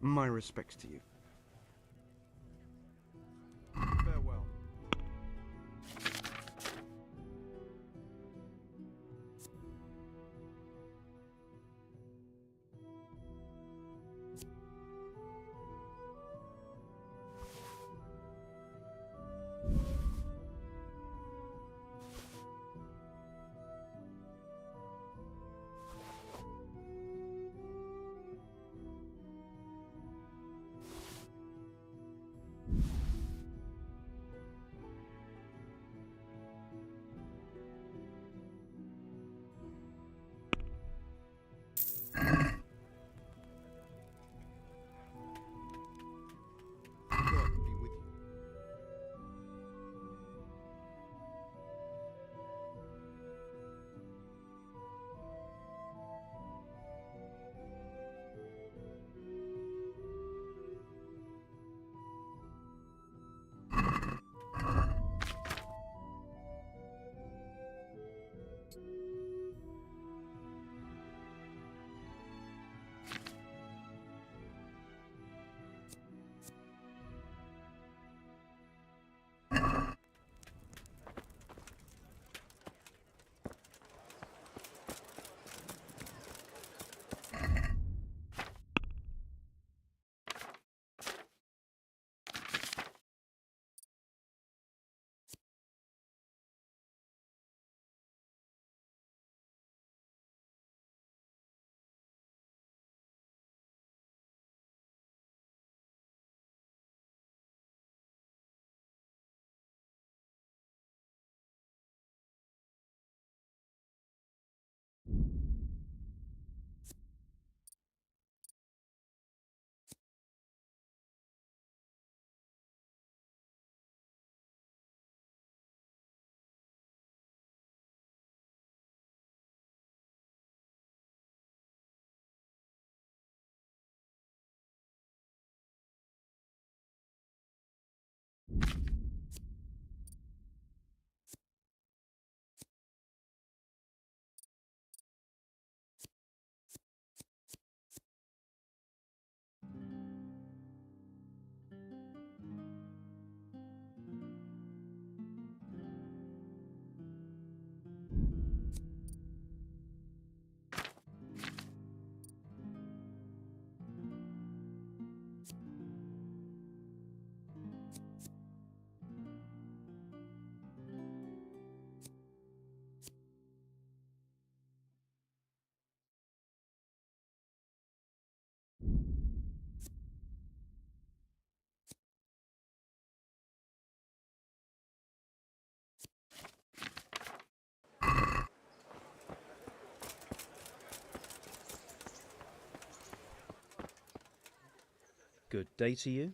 My respects to you. Farewell. God be with you. Good day to you.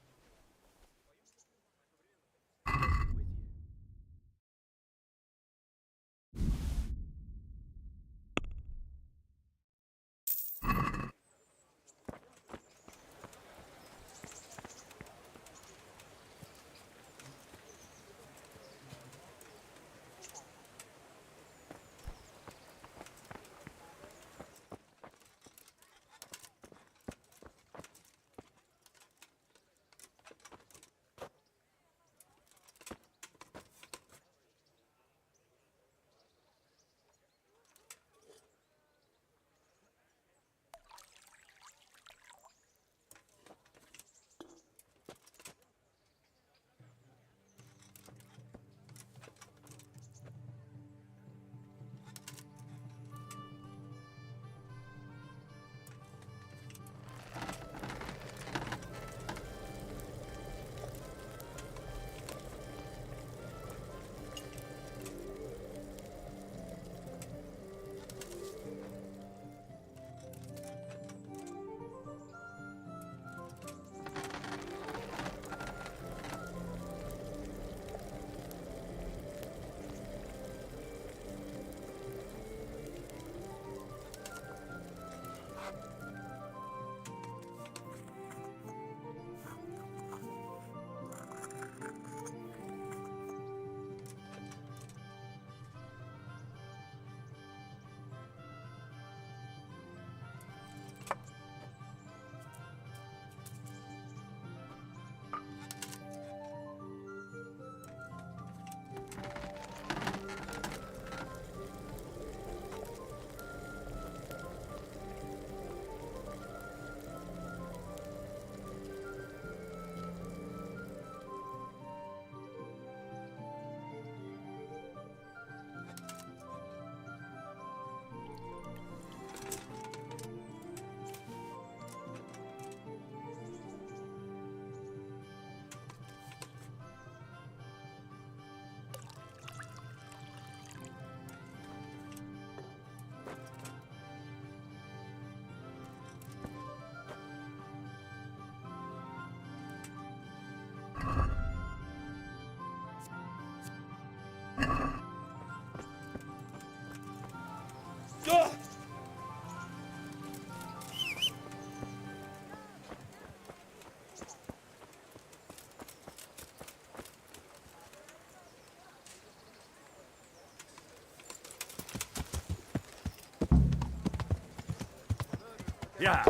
Yeah.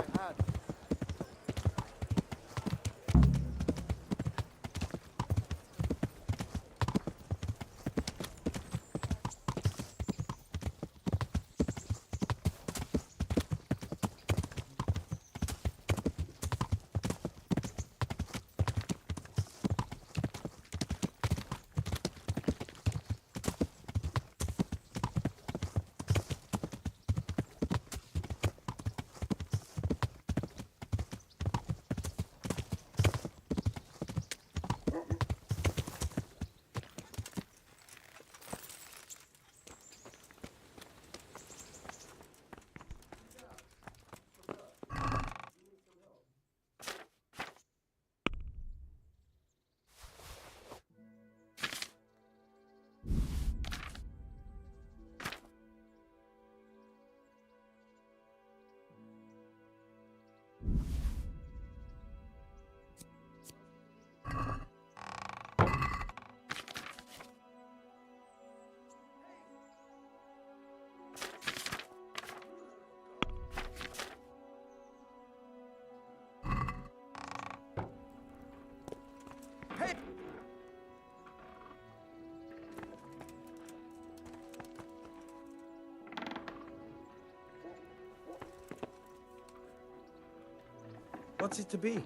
What's it to be?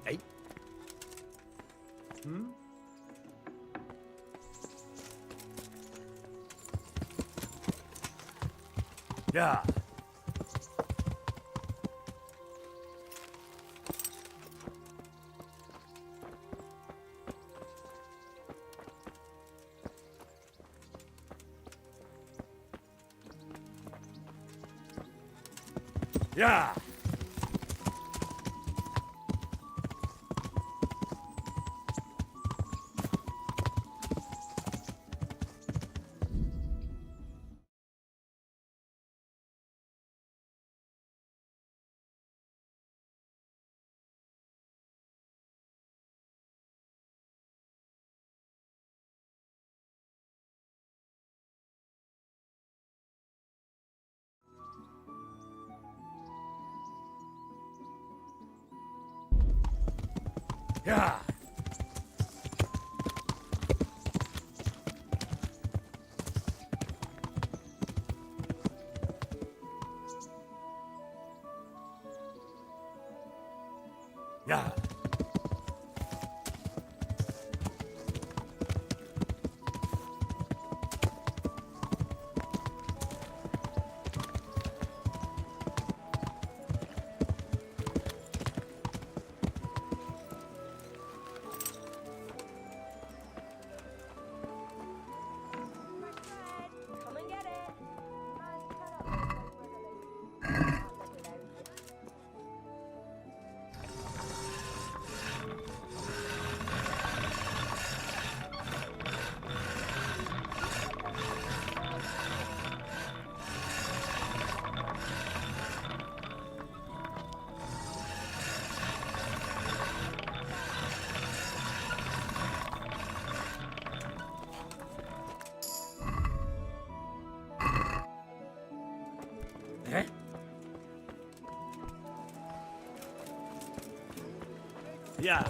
Hey. Hmm? Yeah. Yeah. Yeah. Yeah. Come and get it. Eh? Yeah.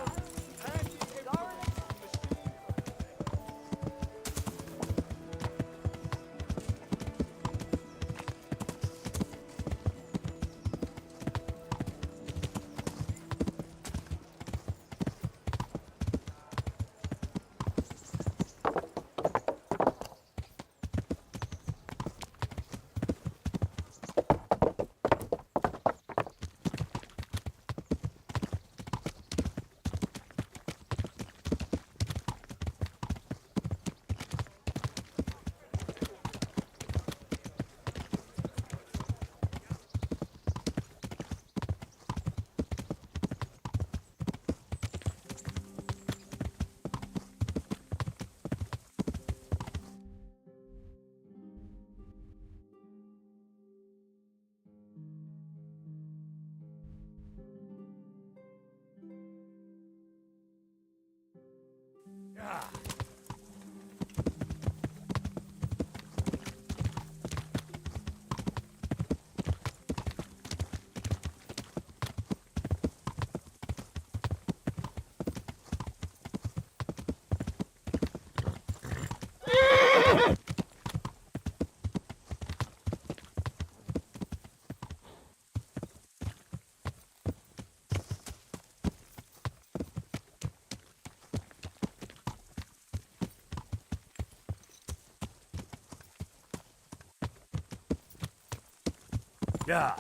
Yeah.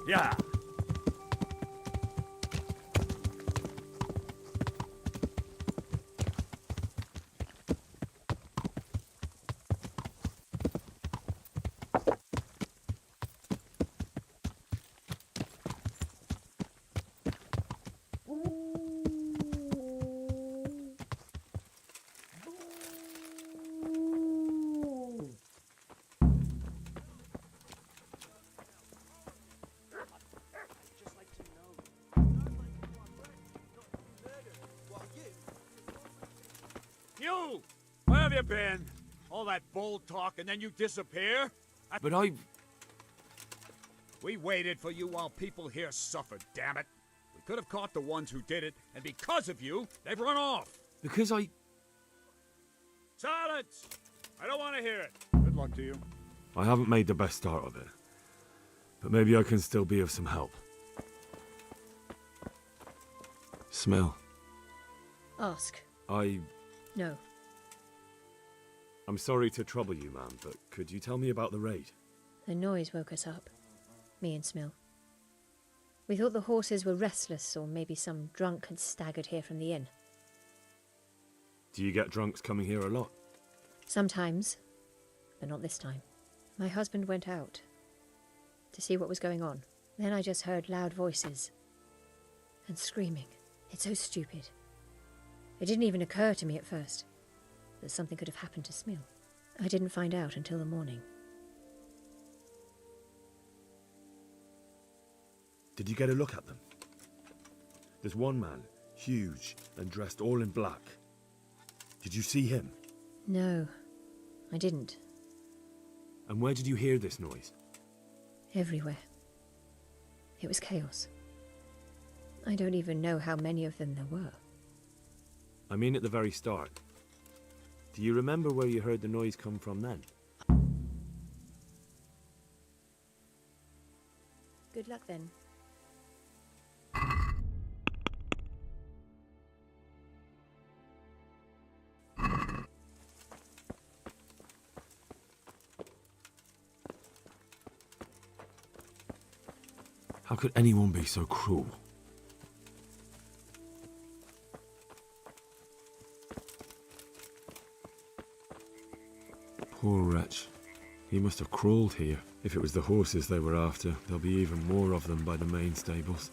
Yeah. You! Where have you been? All that bold talk and then you disappear? But I... We waited for you while people here suffered, damn it. We could have caught the ones who did it, and because of you, they've run off. Because I... Silence! I don't want to hear it. Good luck to you. I haven't made the best start of it. But maybe I can still be of some help. Smell. Ask. No. I'm sorry to trouble you, ma'am, but could you tell me about the raid? The noise woke us up. Me and Smill. We thought the horses were restless, or maybe some drunk had staggered here from the inn. Do you get drunks coming here a lot? Sometimes, but not this time. My husband went out to see what was going on. Then I just heard loud voices and screaming. It's so stupid. It didn't even occur to me at first that something could have happened to Smill. I didn't find out until the morning. Did you get a look at them? There's one man, huge and dressed all in black. Did you see him? No, I didn't. And where did you hear this noise? Everywhere. It was chaos. I don't even know how many of them there were. I mean at the very start. Do you remember where you heard the noise come from then? Good luck then. How could anyone be so cruel? Poor wretch. He must have crawled here. If it was the horses they were after, there'll be even more of them by the main stables.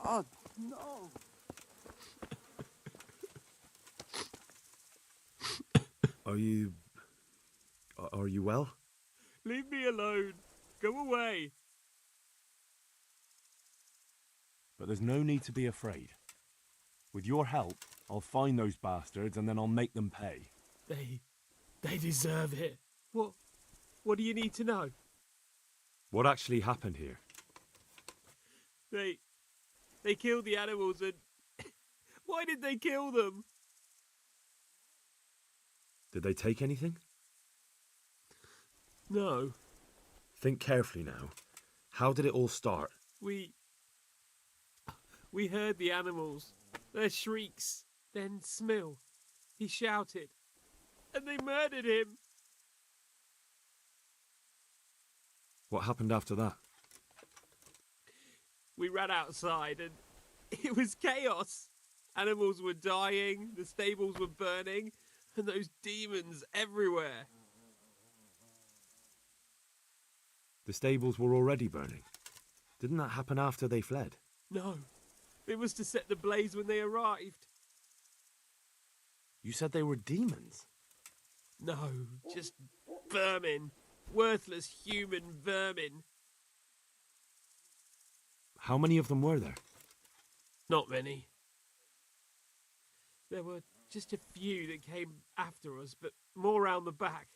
God, no. Are you well? Leave me alone. Go away. But there's no need to be afraid. With your help, I'll find those bastards and then I'll make them pay. They deserve it. What do you need to know? What actually happened here? They killed the animals and... Why did they kill them? Did they take anything? No. Think carefully now. How did it all start? We heard the animals, their shrieks, then Smill. He shouted, and they murdered him. What happened after that? We ran outside and it was chaos. Animals were dying, the stables were burning, And those demons everywhere. The stables were already burning. Didn't that happen after they fled? No, it was to set the blaze when they arrived. You said they were demons. No, just vermin. Worthless human vermin. How many of them were there? Not many. There were just a few that came after us, but more round the back.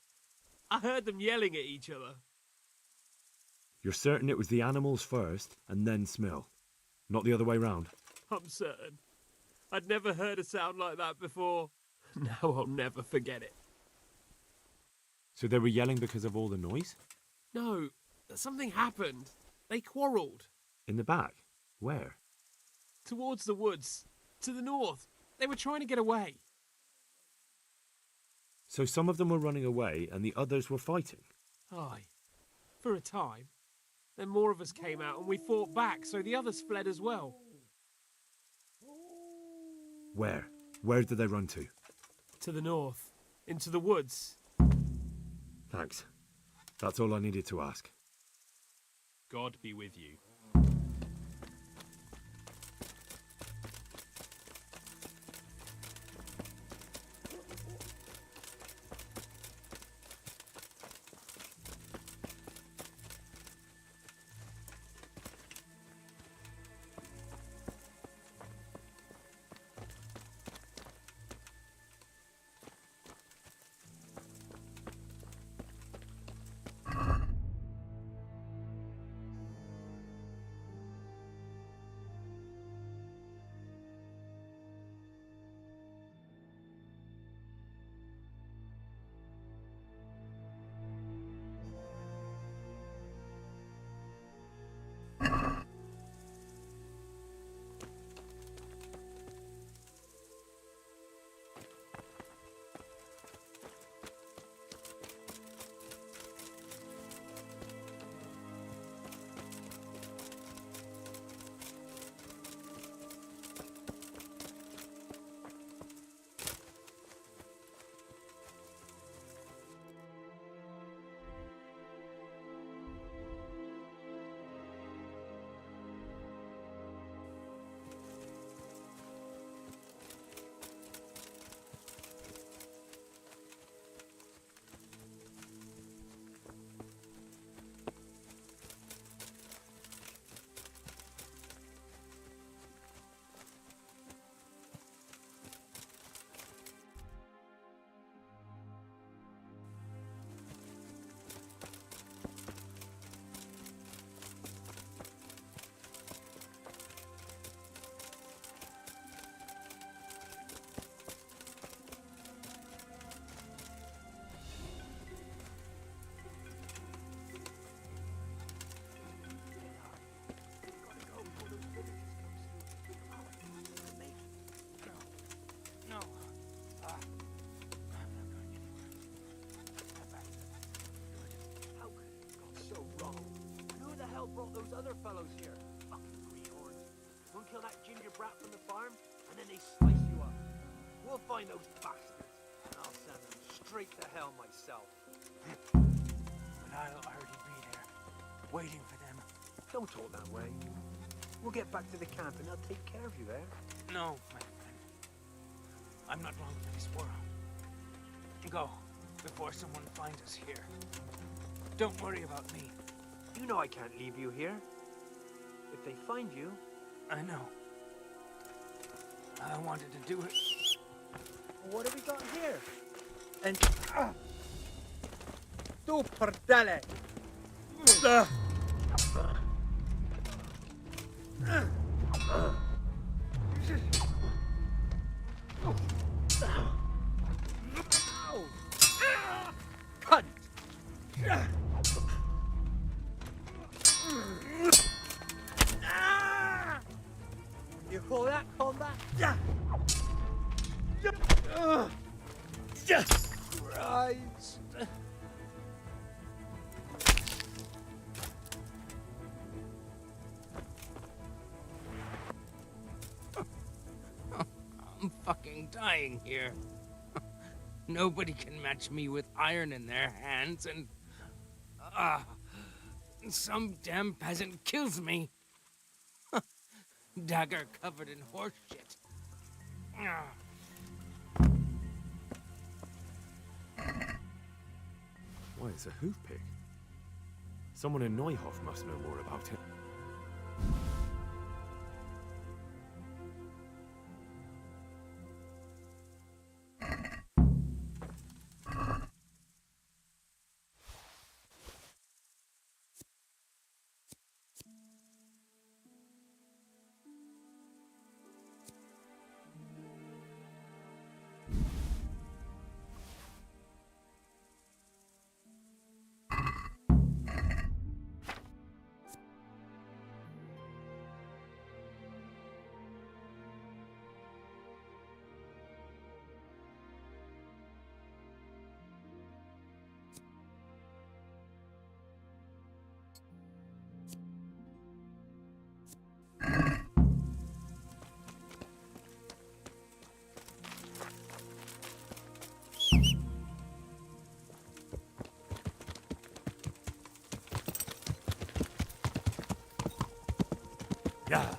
I heard them yelling at each other. You're certain it was the animals first and then Smil, not the other way round? I'm certain. I'd never heard a sound like that before. Now I'll never forget it. So they were yelling because of all the noise? No, something happened. They quarrelled. In the back? Where? Towards the woods. To the north. They were trying to get away. So some of them were running away and the others were fighting? Aye. For a time. Then more of us came out and we fought back, so the others fled as well. Where? Where did they run to? To the north. Into the woods. Thanks. That's all I needed to ask. God be with you. Brought those other fellows here. Fucking greenhorns. One kill that ginger brat from the farm, and then they slice you up. We'll find those bastards, and I'll send them straight to hell myself. But I'll already be there, waiting for them. Don't talk that way. We'll get back to the camp, and I'll take care of you there. No, my friend. I'm not long for this world. Go, before someone finds us here. Don't worry about me. You know I can't leave you here. If they find you... I know. I wanted to do it. What have we got here? And... Tu perdele! Cunt! You call that combat? Christ! I'm fucking dying here. Nobody can match me with iron in their hands, and... some damn peasant kills me. Dagger covered in horse shit. Why, it's a hoof pick. Someone in Neuhof must know more about it. Yeah.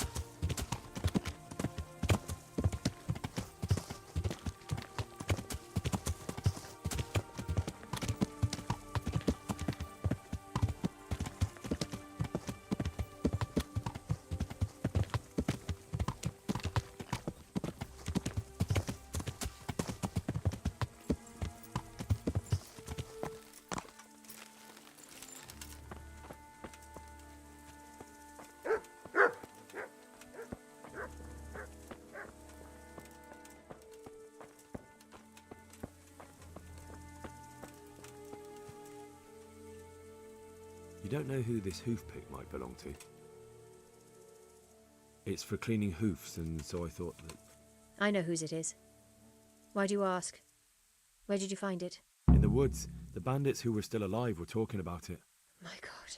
You don't know who this hoof pick might belong to? It's for cleaning hoofs, and so I thought that... I know whose it is. Why do you ask? Where did you find it? In the woods, the bandits who were still alive were talking about it. My God.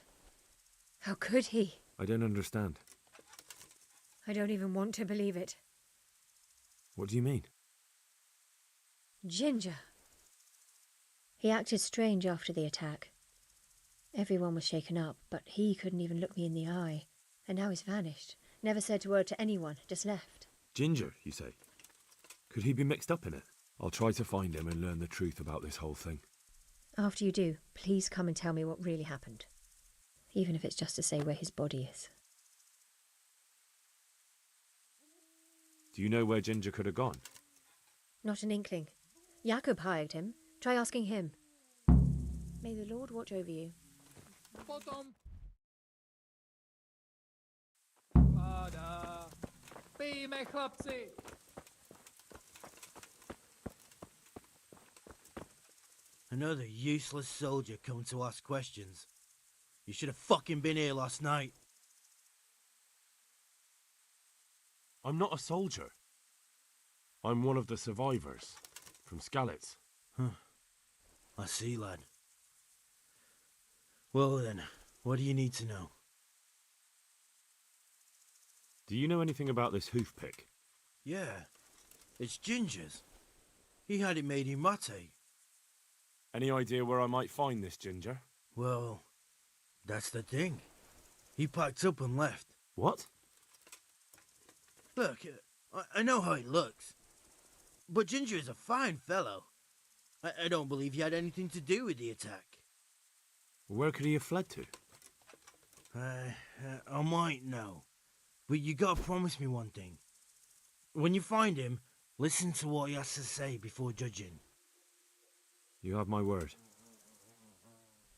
How could he? I don't understand. I don't even want to believe it. What do you mean? Ginger. He acted strange after the attack. Everyone was shaken up, but he couldn't even look me in the eye. And now he's vanished. Never said a word to anyone, just left. Ginger, you say? Could he be mixed up in it? I'll try to find him and learn the truth about this whole thing. After you do, please come and tell me what really happened. Even if it's just to say where his body is. Do you know where Ginger could have gone? Not an inkling. Jakob hired him. Try asking him. May the Lord watch over you. Potom. Vláda. Pijme, chlapci. Another useless soldier come to ask questions. You should have fucking been here last night. I'm not a soldier. I'm one of the survivors. From Skalitz. I see, lad. Well then, what do you need to know? Do you know anything about this hoof pick? Yeah, it's Ginger's. He had it made in Mate. Any idea where I might find this Ginger? Well, that's the thing. He packed up and left. What? Look, I know how he looks. But Ginger is a fine fellow. I don't believe he had anything to do with the attack. Where could he have fled to? I might know. But you gotta promise me one thing. When you find him, listen to what he has to say before judging. You have my word.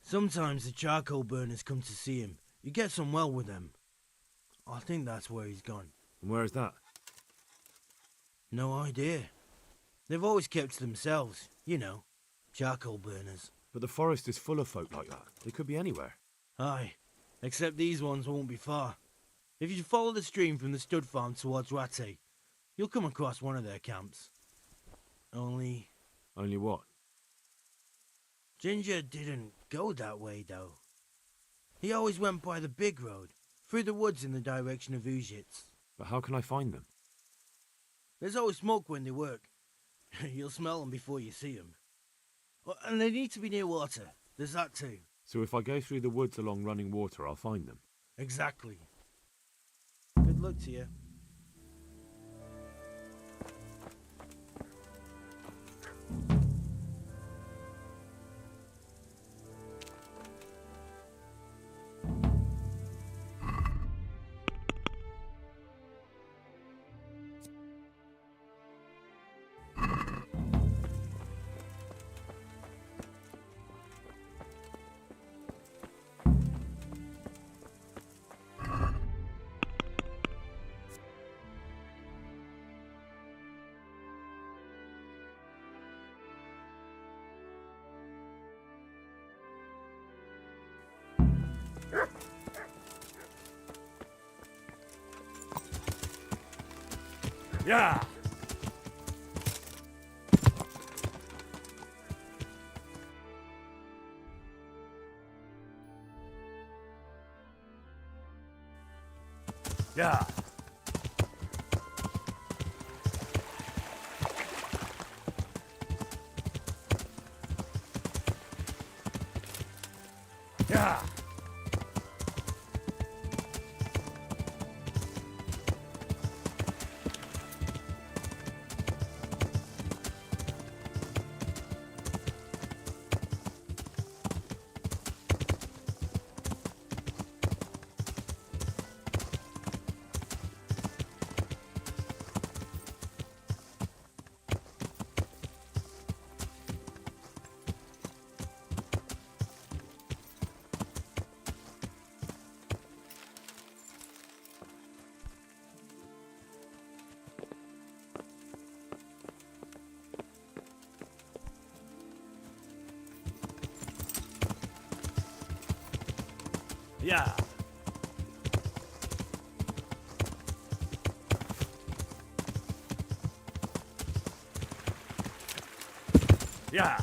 Sometimes the charcoal burners come to see him. You get on well with them. I think that's where he's gone. And where is that? No idea. They've always kept to themselves, you know, charcoal burners. But the forest is full of folk like that. They could be anywhere. Aye, except these ones won't be far. If you follow the stream from the stud farm towards Rate, you'll come across one of their camps. Only what? Ginger didn't go that way, though. He always went by the big road, through the woods in the direction of Uzhitz. But how can I find them? There's always smoke when they work. You'll smell them before you see them. And they need to be near water. There's that too. So if I go through the woods along running water, I'll find them. Exactly. Good luck to you. Yeah! Yeah! Yeah! Yeah! Yeah!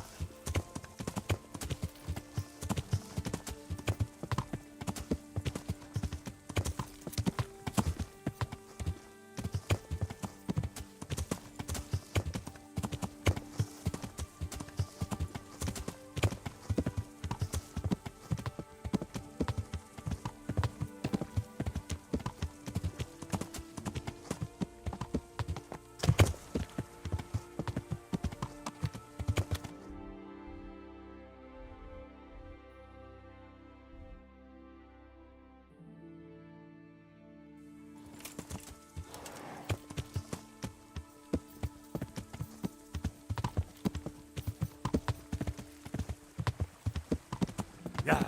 Yeah!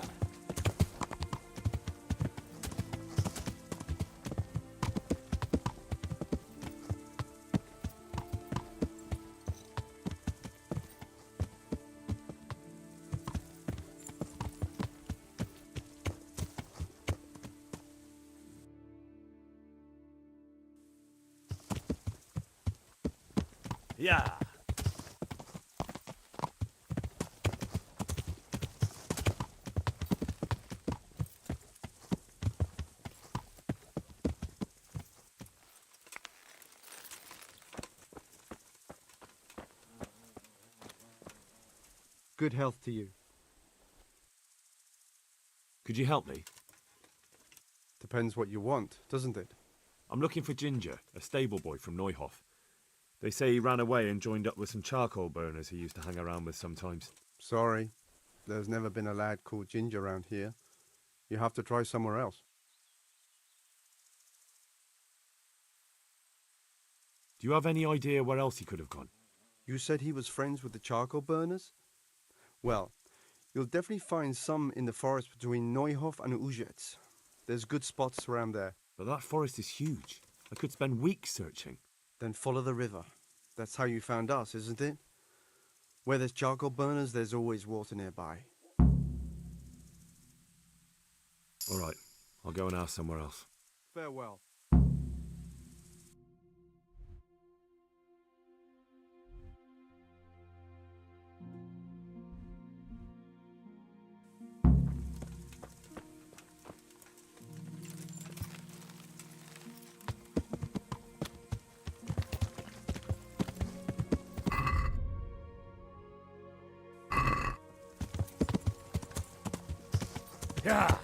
Yeah! Good health to you. Could you help me? Depends what you want, doesn't it? I'm looking for Ginger, a stable boy from Neuhof. They say he ran away and joined up with some charcoal burners he used to hang around with sometimes. Sorry, there's never been a lad called Ginger around here. You have to try somewhere else. Do you have any idea where else he could have gone? You said he was friends with the charcoal burners? Well, you'll definitely find some in the forest between Neuhof and Ujetz. There's good spots around there. But that forest is huge. I could spend weeks searching. Then follow the river. That's how you found us, isn't it? Where there's charcoal burners, there's always water nearby. All right, I'll go and ask somewhere else. Farewell. Yeah.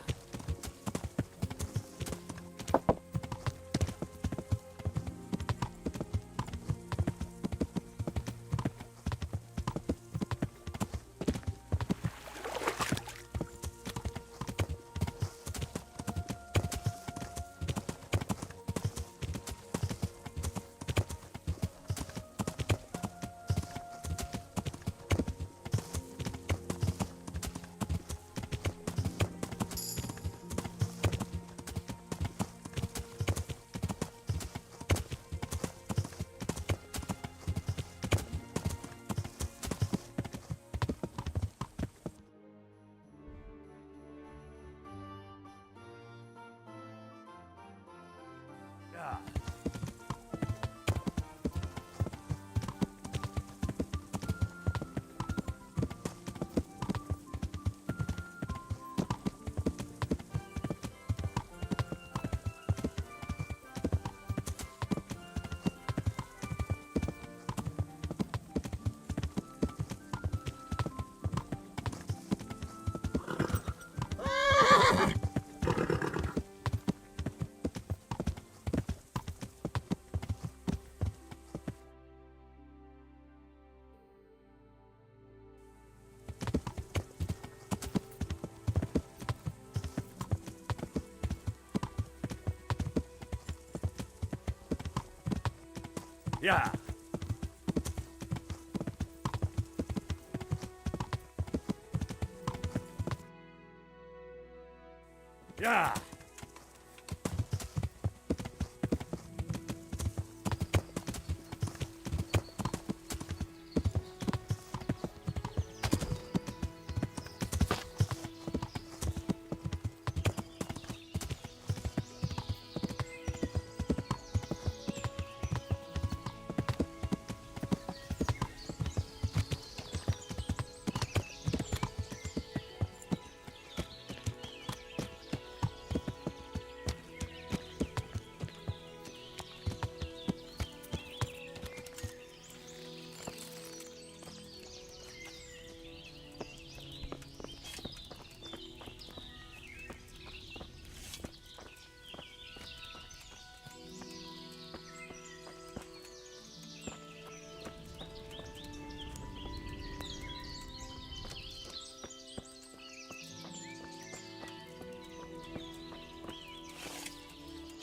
Yeah. Yeah.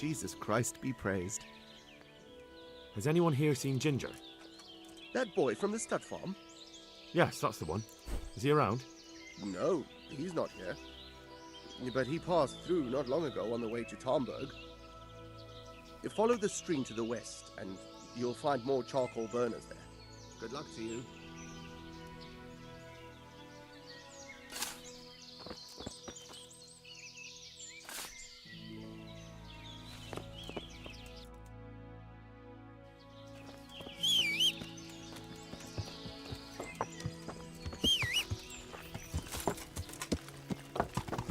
Jesus Christ be praised. Has anyone here seen Ginger? That boy from the stud farm? Yes, that's the one. Is he around? No, he's not here. But he passed through not long ago on the way to Tomberg. You follow the stream to the west, and you'll find more charcoal burners there. Good luck to you.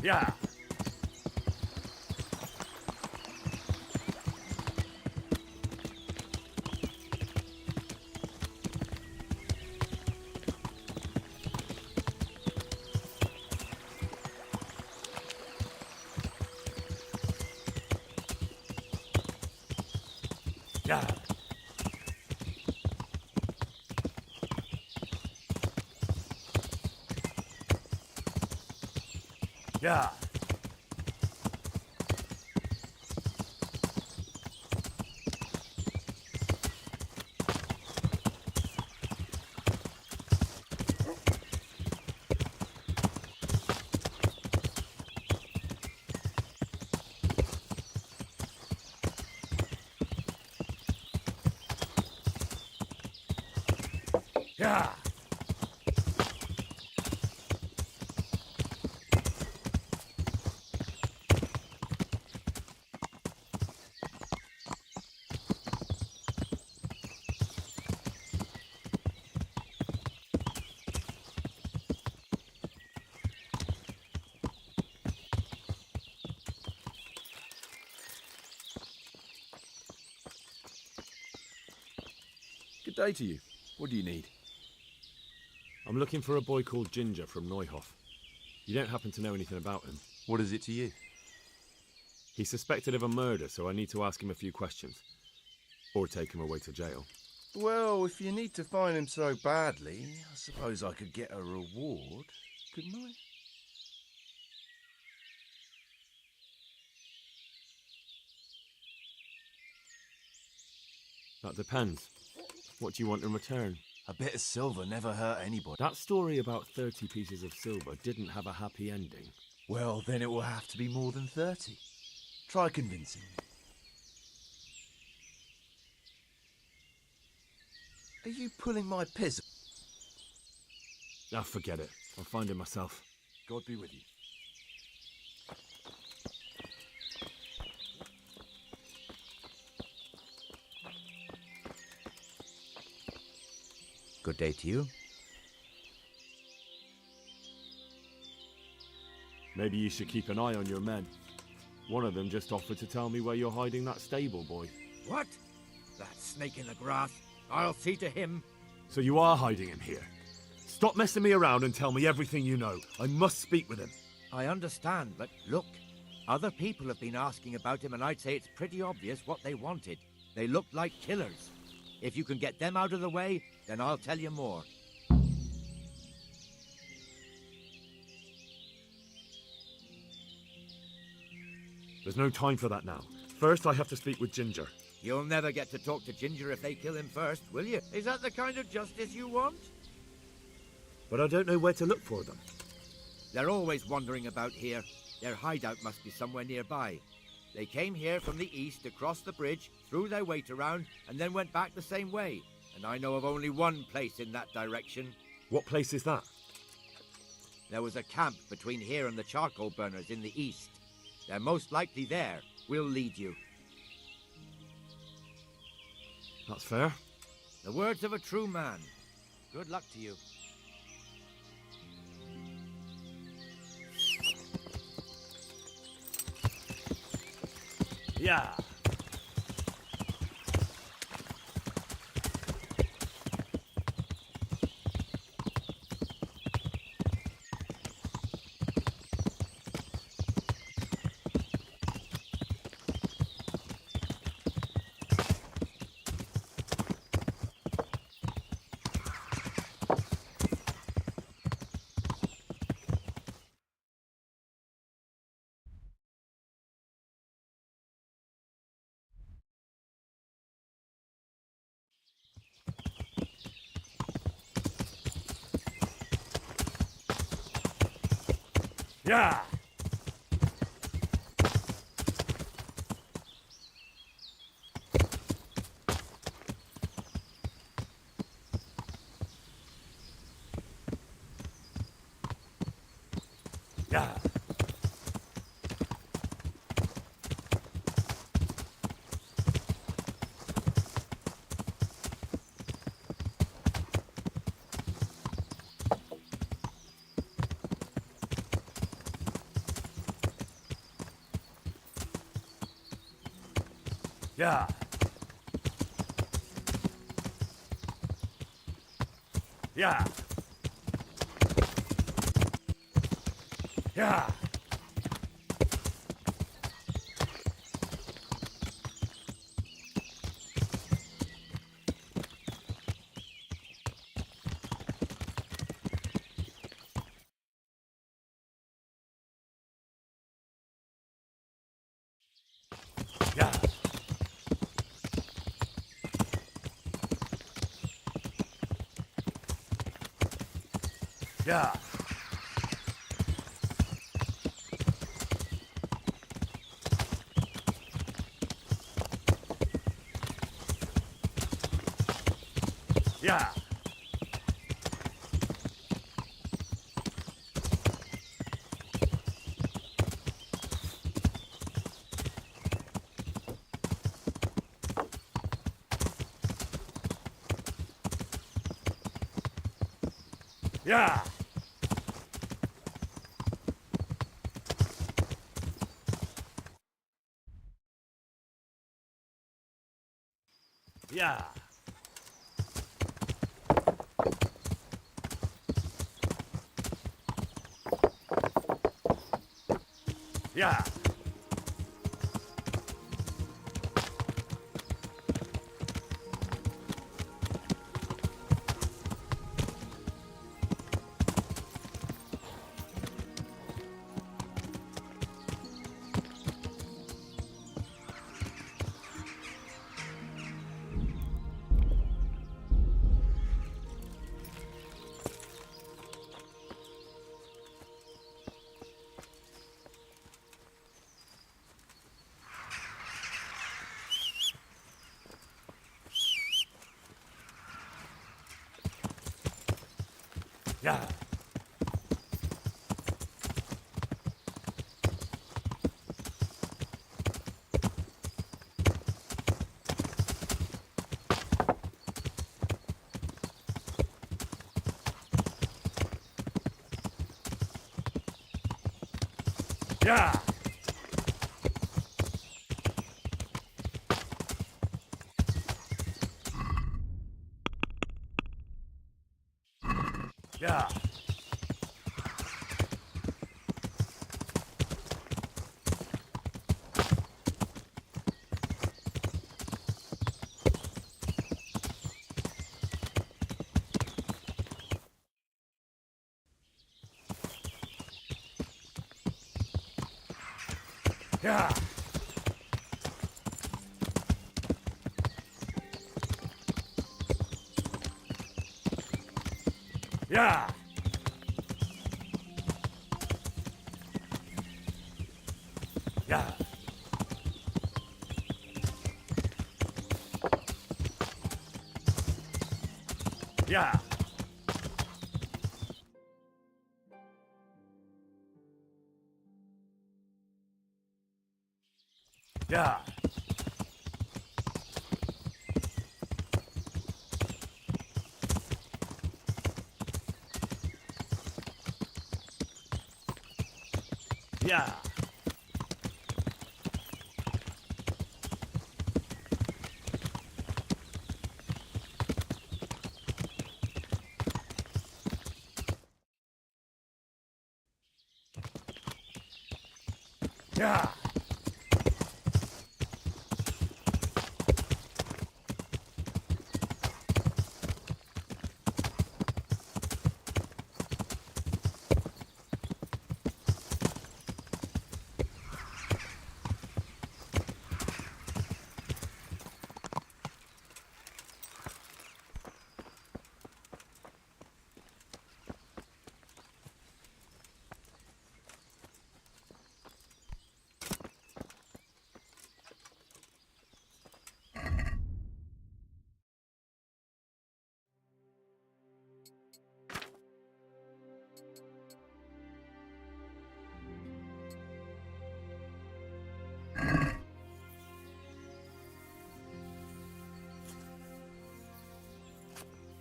Yeah. Yeah. Yeah. Yeah. Good day to you. What do you need? I'm looking for a boy called Ginger from Neuhof. You don't happen to know anything about him? What is it to you? He's suspected of a murder, so I need to ask him a few questions. Or take him away to jail. Well, if you need to find him so badly, I suppose I could get a reward, couldn't I? That depends. What do you want in return? A bit of silver never hurt anybody. That story about 30 pieces of silver didn't have a happy ending. Well, then it will have to be more than 30. Try convincing me. Are you pulling my piss? Ah, forget it. I'll find him myself. God be with you. Good day to you. Maybe you should keep an eye on your men. One of them just offered to tell me where you're hiding that stable boy. What? That snake in the grass? I'll see to him. So you are hiding him here? Stop messing me around and tell me everything you know. I must speak with him. I understand, but look. Other people have been asking about him, and I'd say it's pretty obvious what they wanted. They looked like killers. If you can get them out of the way, then I'll tell you more. There's no time for that now. First, I have to speak with Ginger. You'll never get to talk to Ginger if they kill him first, will you? Is that the kind of justice you want? But I don't know where to look for them. They're always wandering about here. Their hideout must be somewhere nearby. They came here from the east, across the bridge, threw their weight around, and then went back the same way. And I know of only one place in that direction. What place is that? There was a camp between here and the charcoal burners in the east. They're most likely there. We'll lead you. That's fair. The words of a true man. Good luck to you. Yeah. Yeah. Yeah. Yeah. Yeah. Yeah. Yeah. Yeah. Yeah. Yeah. Yeah. Yeah. Yeah. Yeah. Yeah. Yeah. Yeah. Yeah. Yeah. Yeah. Yeah. Yeah.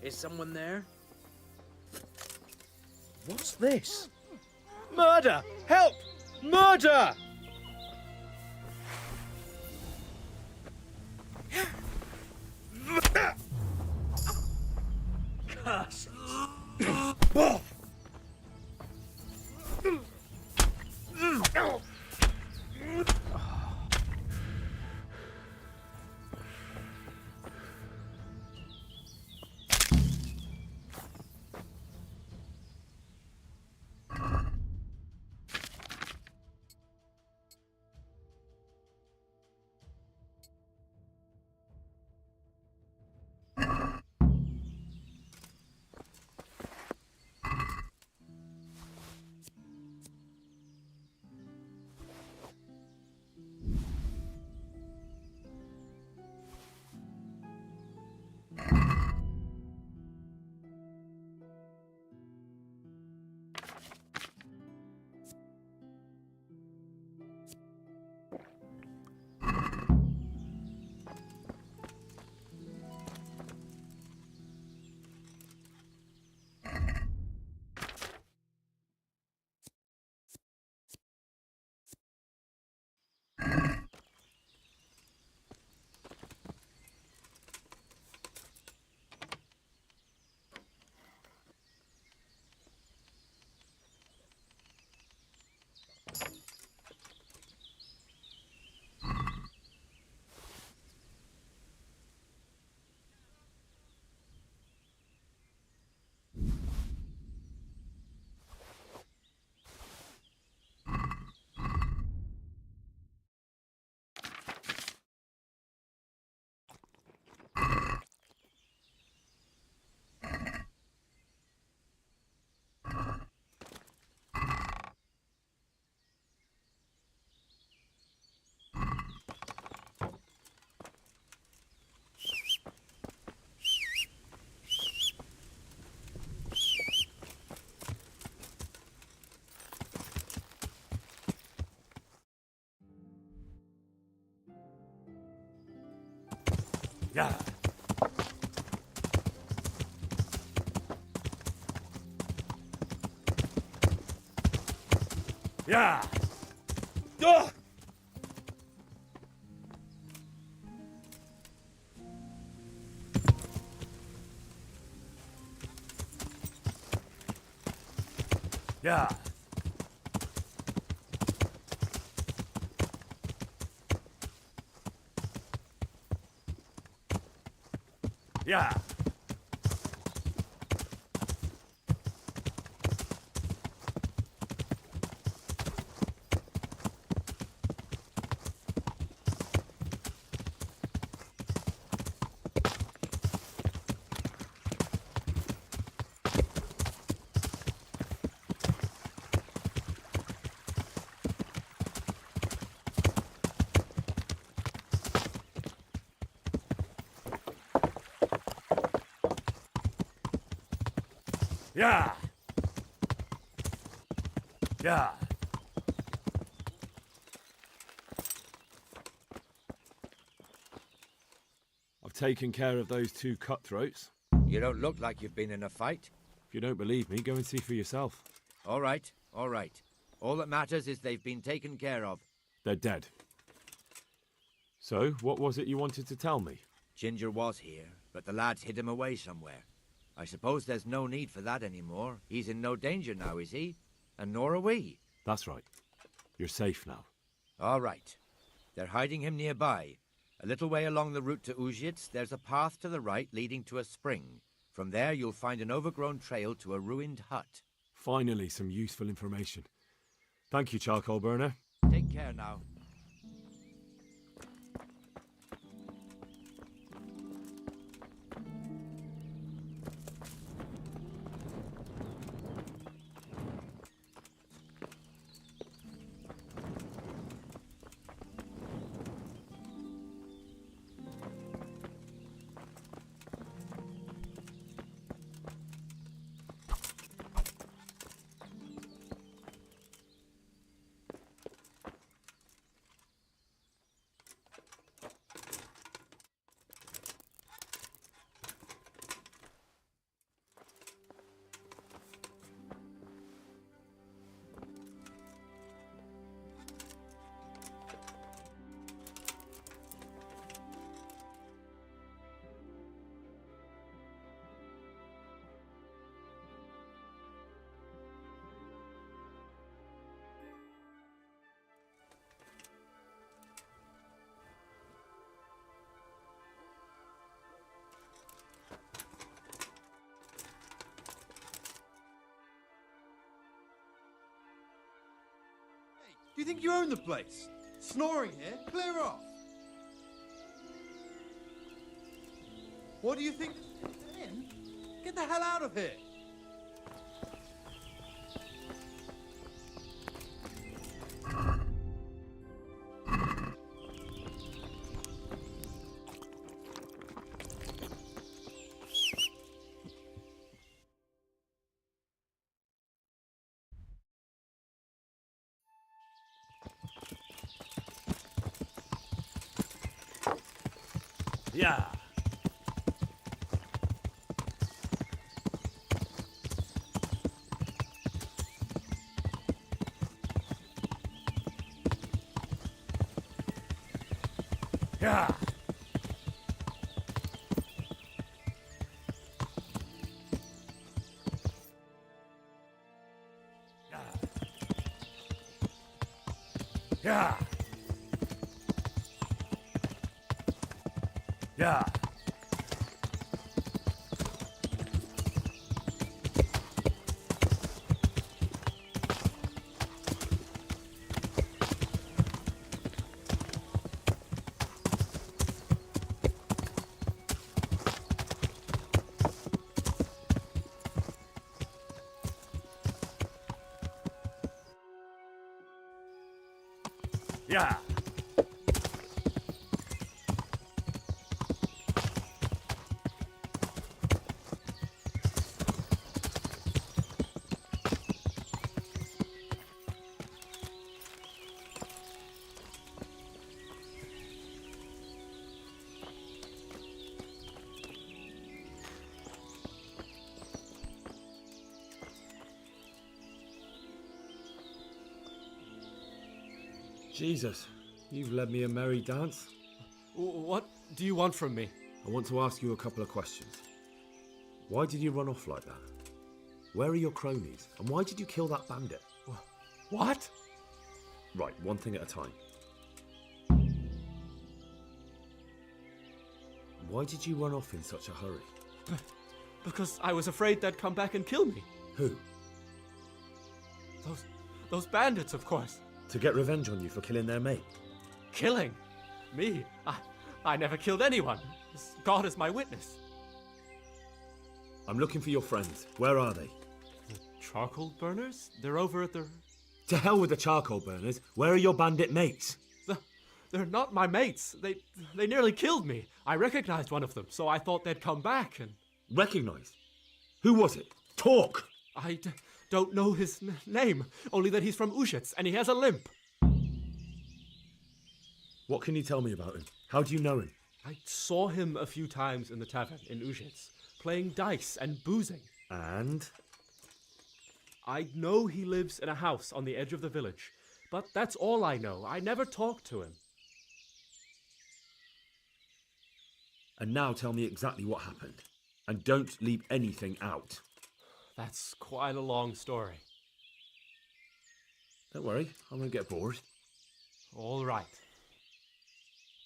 Is someone there? What's this? Murder! Help! Murder! Curses! Yeah. Yeah. Ah! Yeah. Yeah. Yeah. Yeah. I've taken care of those two cutthroats. You don't look like you've been in a fight. If you don't believe me, go and see for yourself. All right, all right. All that matters is they've been taken care of. They're dead. So, what was it you wanted to tell me? Ginger was here, but the lads hid him away somewhere. I suppose there's no need for that anymore. He's in no danger now, is he? And nor are we. That's right. You're safe now. All right. They're hiding him nearby. A little way along the route to Uzhitz, there's a path to the right leading to a spring. From there, you'll find an overgrown trail to a ruined hut. Finally, some useful information. Thank you, charcoal burner. Take care now. Do you think you own the place? Snoring here? Clear off! What do you think? In? Get the hell out of here! Yeah. Yeah. Yeah. Yeah. Yeah. Jesus, you've led me a merry dance. What do you want from me? I want to ask you a couple of questions. Why did you run off like that? Where are your cronies? And why did you kill that bandit? What? Right, one thing at a time. Why did you run off in such a hurry? Because I was afraid they'd come back and kill me. Who? Those bandits, of course. To get revenge on you for killing their mate? Killing? Me? I never killed anyone. God is my witness. I'm looking for your friends. Where are they? The charcoal burners? They're over at the... To hell with the charcoal burners. Where are your bandit mates? They're not my mates. They nearly killed me. I recognized one of them, so I thought they'd come back and... Recognized? Who was it? Talk! I don't know his name, only that he's from Uzhitz and he has a limp. What can you tell me about him? How do you know him? I saw him a few times in the tavern in Uzhitz, playing dice and boozing. And? I know he lives in a house on the edge of the village, but that's all I know. I never talked to him. And now tell me exactly what happened. And don't leave anything out. That's quite a long story. Don't worry, I won't get bored. All right.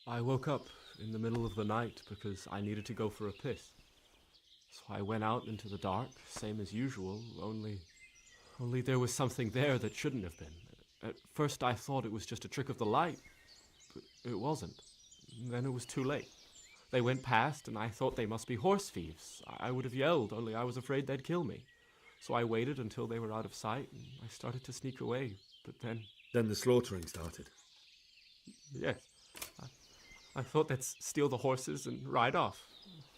I woke up in the middle of the night because I needed to go for a piss. So I went out into the dark, same as usual, only there was something there that shouldn't have been. At first I thought it was just a trick of the light, but it wasn't. Then it was too late. They went past and I thought they must be horse thieves. I would have yelled, only I was afraid they'd kill me. So I waited until they were out of sight and I started to sneak away, but then... Then the slaughtering started? Yes. I thought they'd steal the horses and ride off.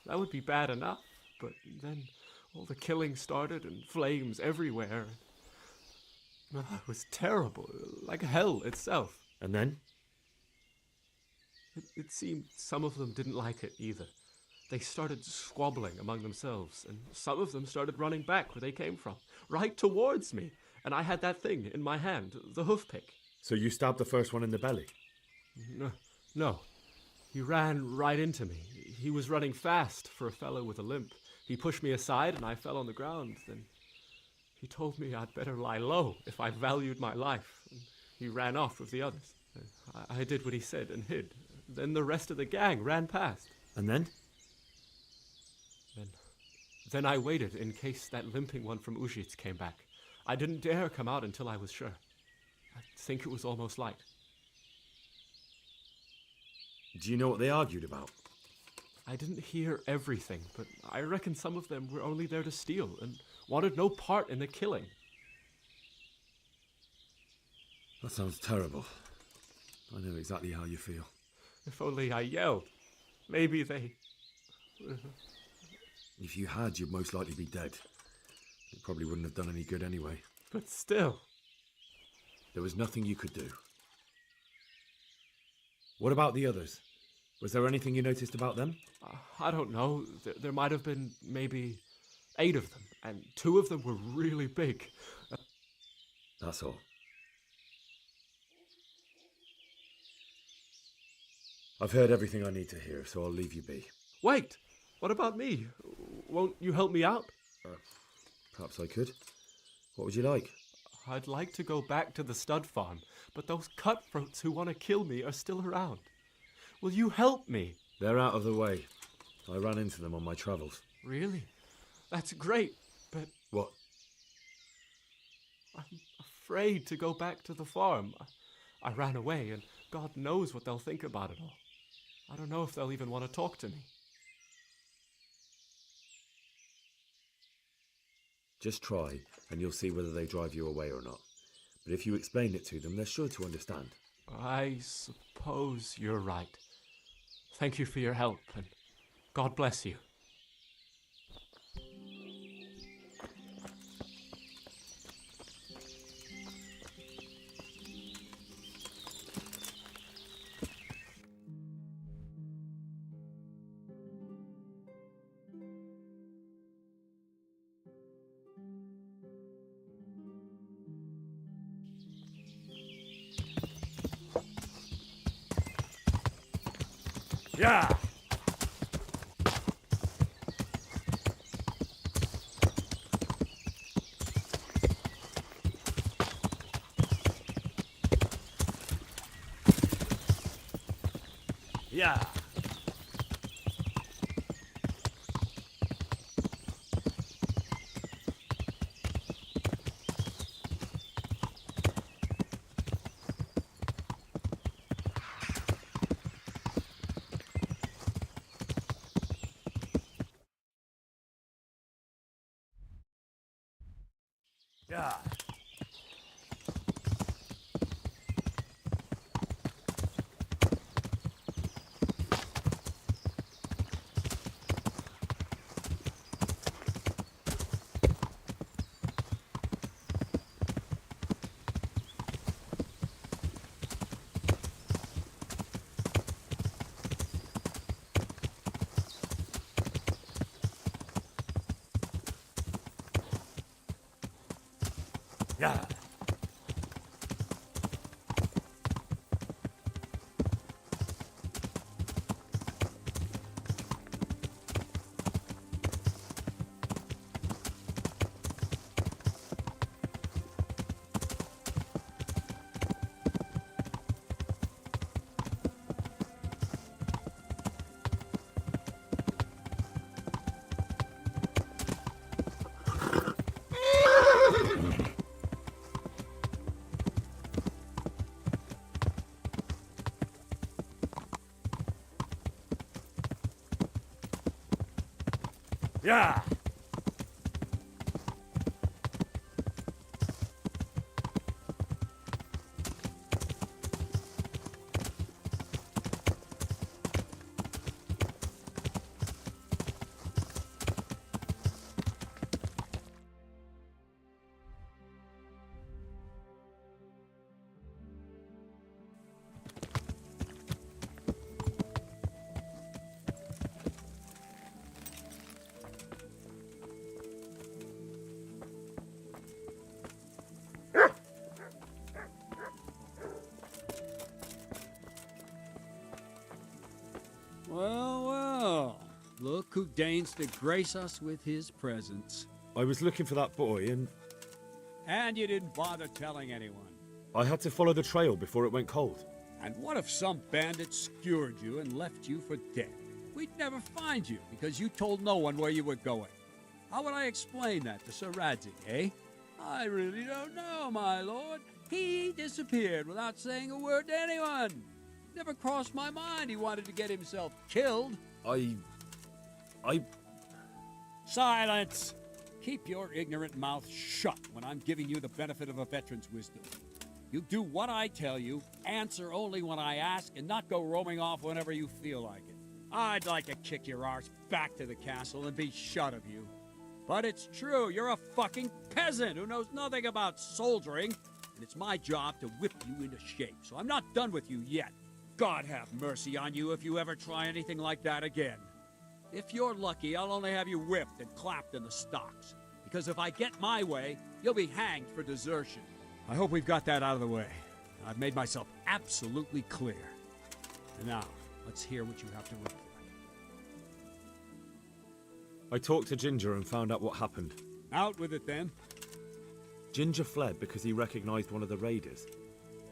That would be bad enough, but then all the killing started and flames everywhere. It was terrible, like hell itself. And then? It seemed some of them didn't like it either. They started squabbling among themselves, and some of them started running back where they came from, right towards me. And I had that thing in my hand, the hoof pick. So you stabbed the first one in the belly? No. He ran right into me. He was running fast for a fellow with a limp. He pushed me aside and I fell on the ground. Then he told me I'd better lie low if I valued my life. And he ran off with the others. I did what he said and hid. Then the rest of the gang ran past. And then? Then I waited in case that limping one from Uzhitz came back. I didn't dare come out until I was sure. I think it was almost light. Do you know what they argued about? I didn't hear everything, but I reckon some of them were only there to steal and wanted no part in the killing. That sounds terrible. I know exactly how you feel. If only I yelled. Maybe they... If you had, you'd most likely be dead. It probably wouldn't have done any good anyway. But still... There was nothing you could do. What about the others? Was there anything you noticed about them? I don't know. There might have been maybe 8 of them, and 2 of them were really big. That's all. I've heard everything I need to hear, so I'll leave you be. Wait! What about me? Won't you help me out? Perhaps I could. What would you like? I'd like to go back to the stud farm, but those cutthroats who want to kill me are still around. Will you help me? They're out of the way. I ran into them on my travels. Really? That's great, but... What? I'm afraid to go back to the farm. I ran away, and God knows what they'll think about it all. I don't know if they'll even want to talk to me. Just try, and you'll see whether they drive you away or not. But if you explain it to them, they're sure to understand. I suppose you're right. Thank you for your help, and God bless you. Yeah! Yeah! Yeah! Yeah! Yeah! Well, well. Look who deigns to grace us with his presence. I was looking for that boy and And you didn't bother telling anyone. I had to follow the trail before it went cold. And what if some bandit skewered you and left you for dead? We'd never find you because you told no one where you were going. How would I explain that to Sir Radzig, eh? I really don't know, my lord. He disappeared without saying a word to anyone. Never crossed my mind he wanted to get himself killed. I... Silence! Keep your ignorant mouth shut when I'm giving you the benefit of a veteran's wisdom. You do what I tell you, answer only when I ask, and not go roaming off whenever you feel like it. I'd like to kick your arse back to the castle and be shut of you. But it's true, you're a fucking peasant who knows nothing about soldiering, and it's my job to whip you into shape, so I'm not done with you yet. God have mercy on you if you ever try anything like that again. If you're lucky, I'll only have you whipped and clapped in the stocks. Because if I get my way, you'll be hanged for desertion. I hope we've got that out of the way. I've made myself absolutely clear. And now, let's hear what you have to report. I talked to Ginger and found out what happened. Out with it, then. Ginger fled because he recognized one of the raiders.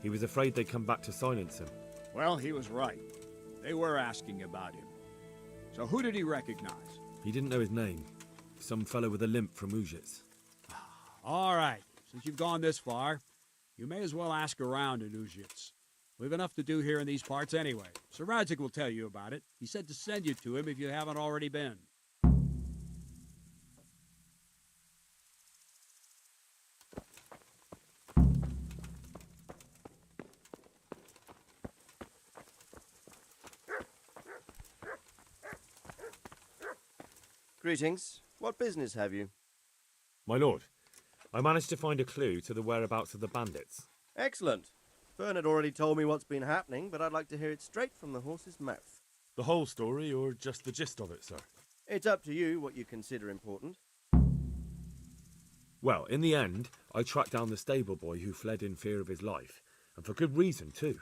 He was afraid they'd come back to silence him. Well, he was right. They were asking about him. So who did he recognize? He didn't know his name. Some fellow with a limp from Ujits. All right. Since you've gone this far, you may as well ask around in Ujits. We've enough to do here in these parts anyway. Sir Radzig will tell you about it. He said to send you to him if you haven't already been. Greetings. What business have you? My lord, I managed to find a clue to the whereabouts of the bandits. Excellent. Fern had already told me what's been happening, but I'd like to hear it straight from the horse's mouth. The whole story, or just the gist of it, sir? It's up to you what you consider important. Well, in the end, I tracked down the stable boy who fled in fear of his life, and for good reason, too.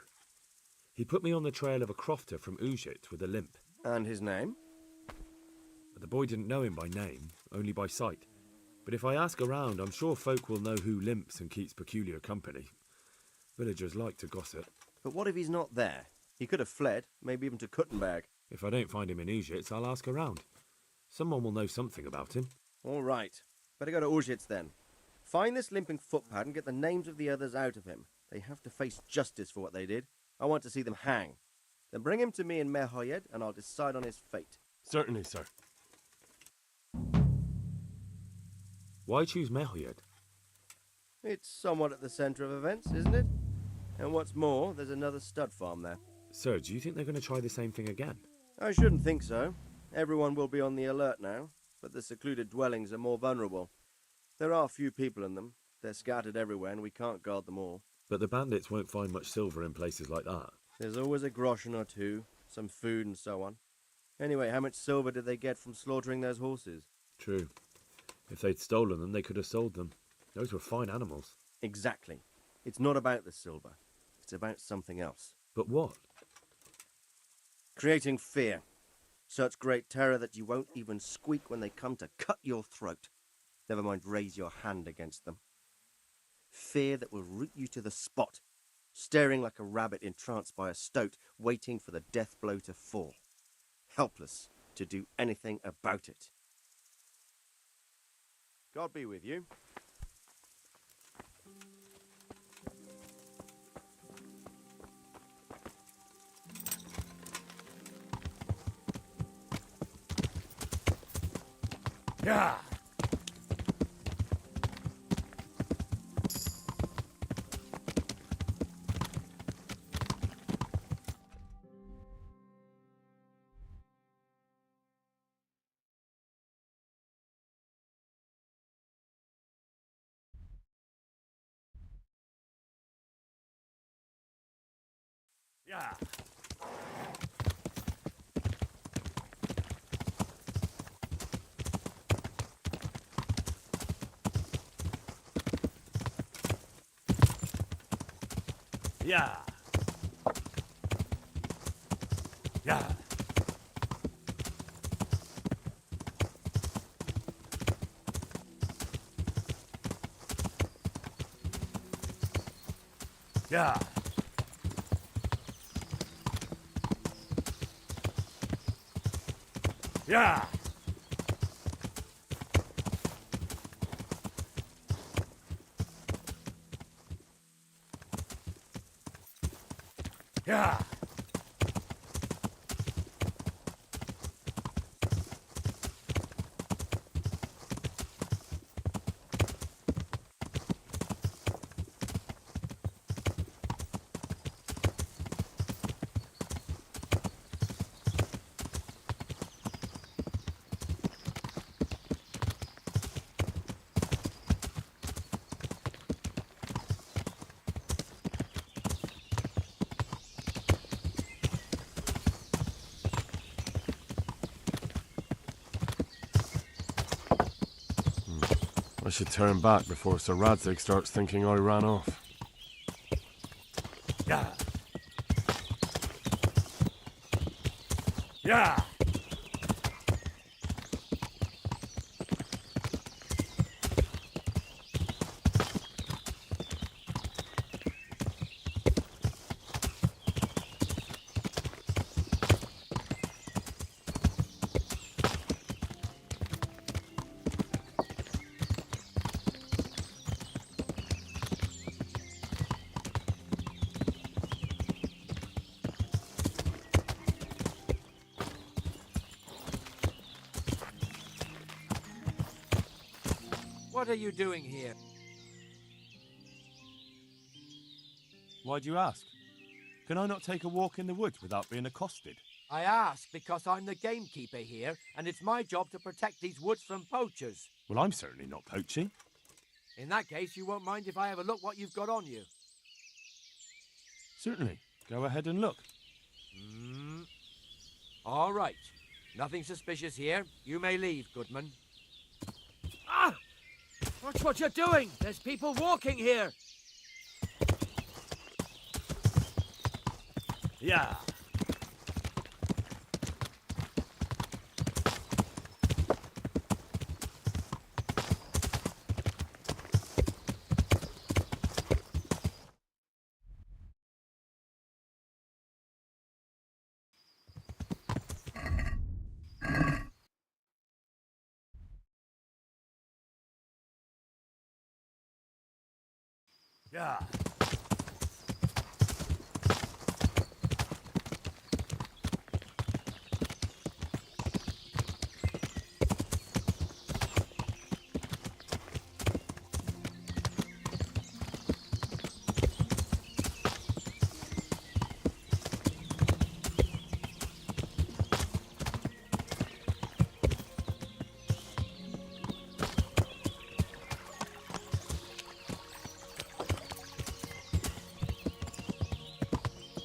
He put me on the trail of a crofter from Ujit with a limp. And his name? The boy didn't know him by name, only by sight. But if I ask around, I'm sure folk will know who limps and keeps peculiar company. Villagers like to gossip. But what if he's not there? He could have fled, maybe even to Kuttenberg. If I don't find him in Egypt, I'll ask around. Someone will know something about him. All right. Better go to Urzhitz then. Find this limping footpad and get the names of the others out of him. They have to face justice for what they did. I want to see them hang. Then bring him to me in Mehoyed and I'll decide on his fate. Certainly, sir. Why choose Mehoyed? It's somewhat at the centre of events, isn't it? And what's more, there's another stud farm there. Sir, do you think they're going to try the same thing again? I shouldn't think so. Everyone will be on the alert now, but the secluded dwellings are more vulnerable. There are few people in them. They're scattered everywhere and we can't guard them all. But the bandits won't find much silver in places like that. There's always a groschen or two, some food and so on. Anyway, how much silver did they get from slaughtering those horses? True. If they'd stolen them, they could have sold them. Those were fine animals. Exactly. It's not about the silver. It's about something else. But what? Creating fear. Such great terror that you won't even squeak when they come to cut your throat. Never mind raise your hand against them. Fear that will root you to the spot, staring like a rabbit entranced by a stoat, waiting for the death blow to fall. Helpless to do anything about it. God be with you. Yeah. Yeah. Yeah. Yeah. Yeah. Yeah. Yeah. I should turn back before Sir Radzig starts thinking I ran off. Yeah. Yeah. What are you doing here? Why do you ask? Can I not take a walk in the woods without being accosted? I ask because I'm the gamekeeper here, and it's my job to protect these woods from poachers. Well, I'm certainly not poaching. In that case, you won't mind if I have a look what you've got on you. Certainly. Go ahead and look. All right. Nothing suspicious here. You may leave, Goodman. Ah! Watch what you're doing! There's people walking here! Yeah. Yeah.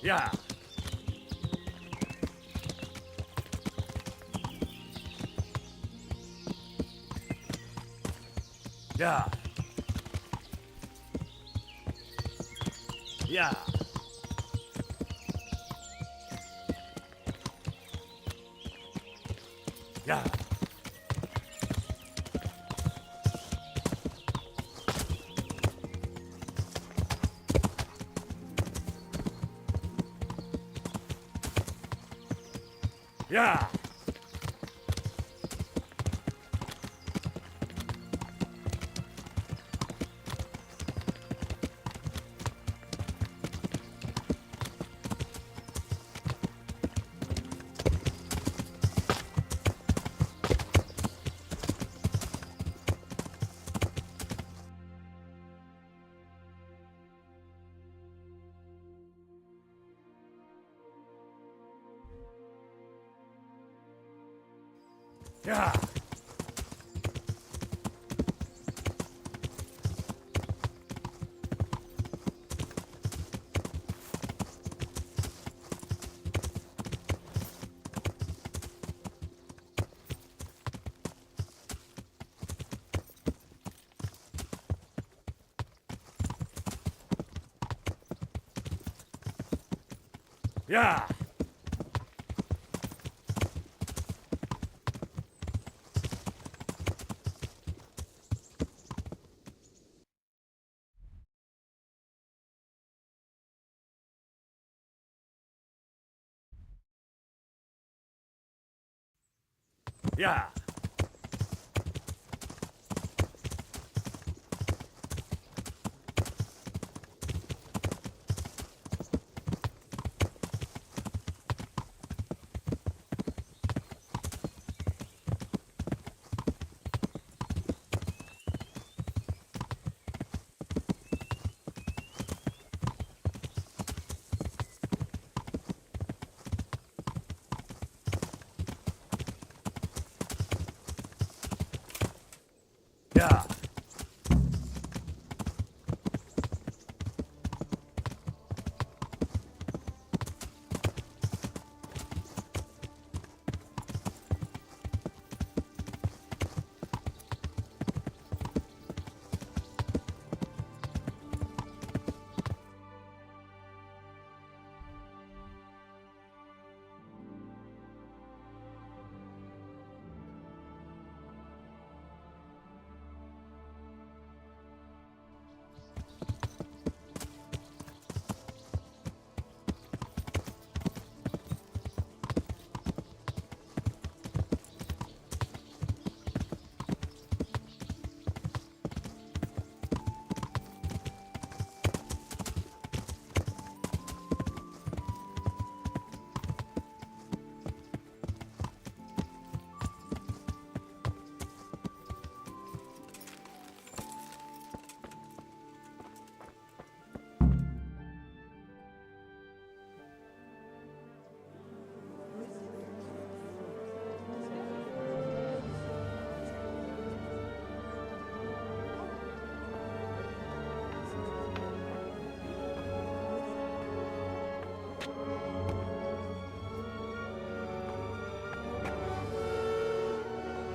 Yeah. Yeah. Yeah. Yeah. Yeah. Yeah. Yeah. Yeah. Yeah.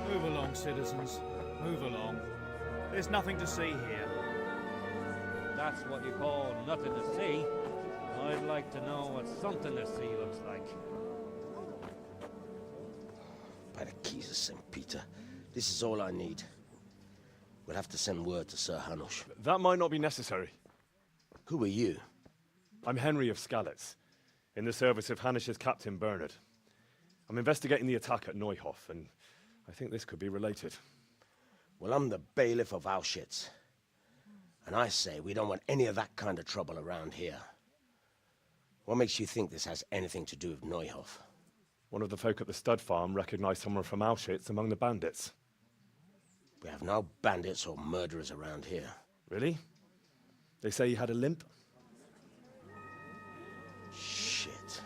Move along, citizens. Move along. There's nothing to see here. That's what you call nothing to see. I'd like to know what something to see looks like. By the keys of St. Peter, this is all I need. We'll have to send word to Sir Hanush. That might not be necessary. Who are you? I'm Henry of Skalitz, in the service of Hanush's Captain Bernard. I'm investigating the attack at Neuhof, and I think this could be related. Well, I'm the bailiff of Auschwitz. And I say we don't want any of that kind of trouble around here. What makes you think this has anything to do with Neuhof? One of the folk at the stud farm recognized someone from Auschwitz among the bandits. We have no bandits or murderers around here. Really? They say he had a limp? Shit.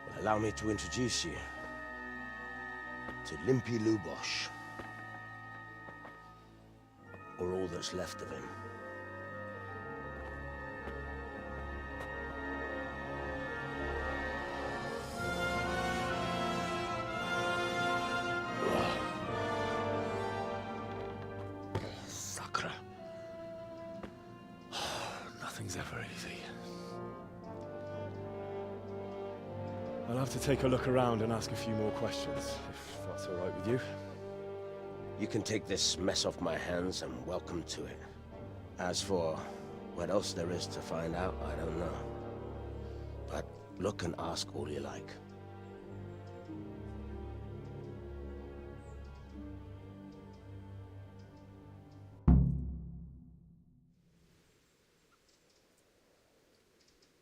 Well, allow me to introduce you to Limpy Lubosh. Or all that's left of him. Sacre. Nothing's ever easy. I'll have to take a look around and ask a few more questions, if that's all right with you. You can take this mess off my hands and welcome to it. As for what else there is to find out, I don't know. But look and ask all you like.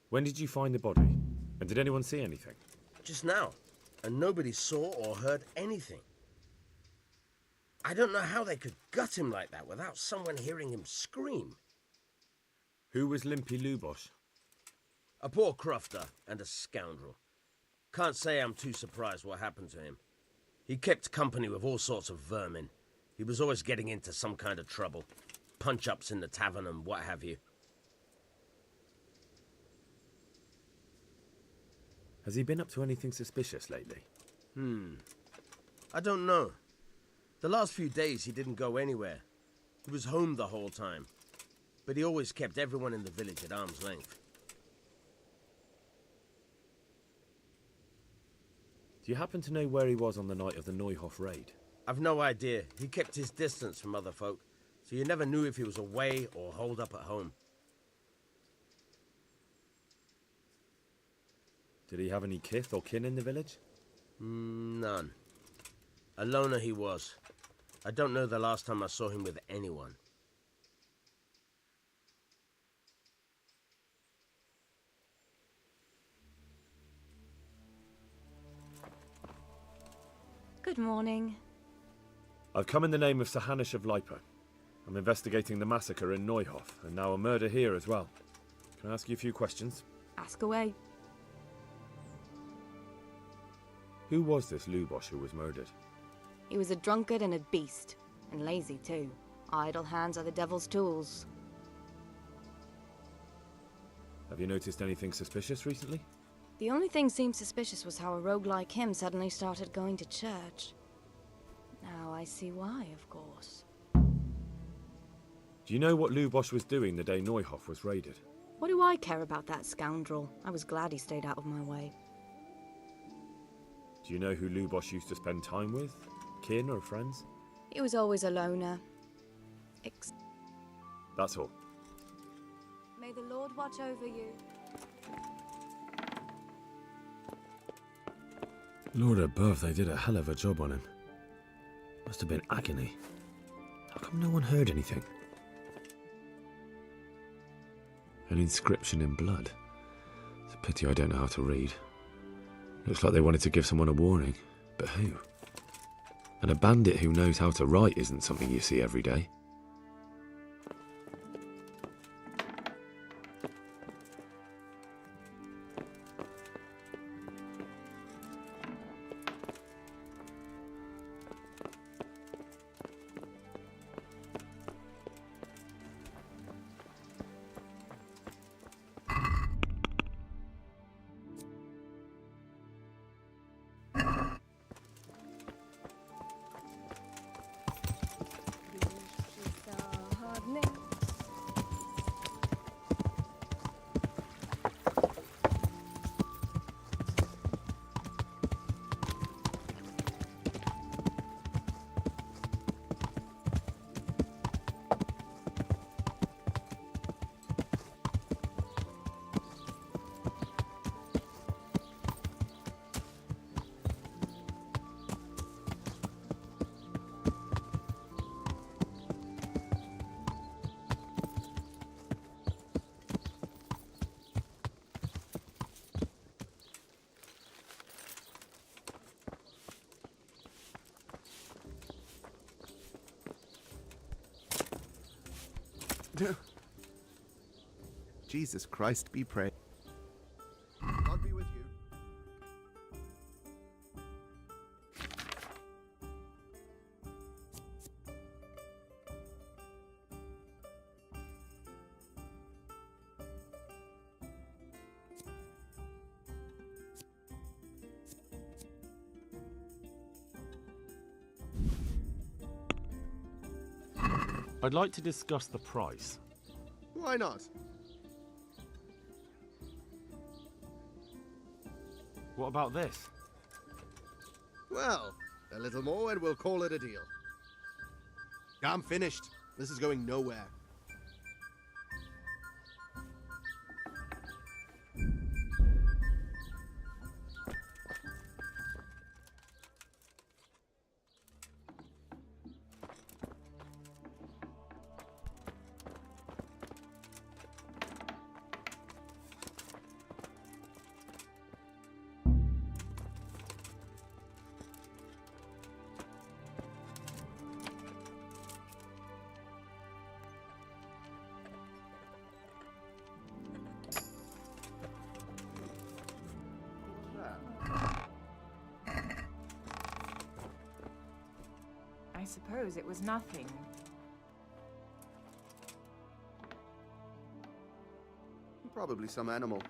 When did you find the body? And did anyone see anything? Just now. And nobody saw or heard anything. I don't know how they could gut him like that without someone hearing him scream. Who was Limpy Lubosh? A poor crofter and a scoundrel. Can't say I'm too surprised what happened to him. He kept company with all sorts of vermin. He was always getting into some kind of trouble. Punch-ups in the tavern and what have you. Has he been up to anything suspicious lately? I don't know. The last few days he didn't go anywhere. He was home the whole time. But he always kept everyone in the village at arm's length. Do you happen to know where he was on the night of the Neuhof raid? I've no idea. He kept his distance from other folk, so you never knew if he was away or holed up at home. Did he have any kith or kin in the village? None. A loner he was. I don't know the last time I saw him with anyone. Good morning. I've come in the name of Sahanish of Lipa. I'm investigating the massacre in Neuhof, and now a murder here as well. Can I ask you a few questions? Ask away. Who was this Lubosh who was murdered? He was a drunkard and a beast, and lazy too. Idle hands are the devil's tools. Have you noticed anything suspicious recently? The only thing seemed suspicious was how a rogue like him suddenly started going to church. Now I see why, of course. Do you know what Lubosh was doing the day Neuhof was raided? What do I care about that scoundrel? I was glad he stayed out of my way. Do you know who Lubosh used to spend time with? Kin or friends? He was always a loner. That's all. May the Lord watch over you. Lord above, they did a hell of a job on him. Must have been agony. How come no one heard anything? An inscription in blood. It's a pity I don't know how to read. Looks like they wanted to give someone a warning. But who? And a bandit who knows how to write isn't something you see every day. Jesus Christ be praised. God be with you. I'd like to discuss the price. Why not? What about this? Well, a little more and we'll call it a deal. I'm finished. This is going nowhere. I suppose it was nothing. Probably some animal.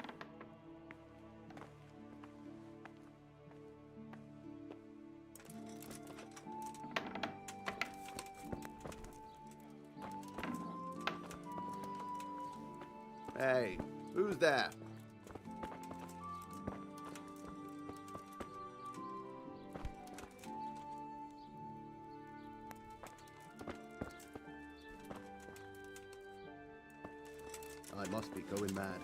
Hey, who's there? I must be going mad.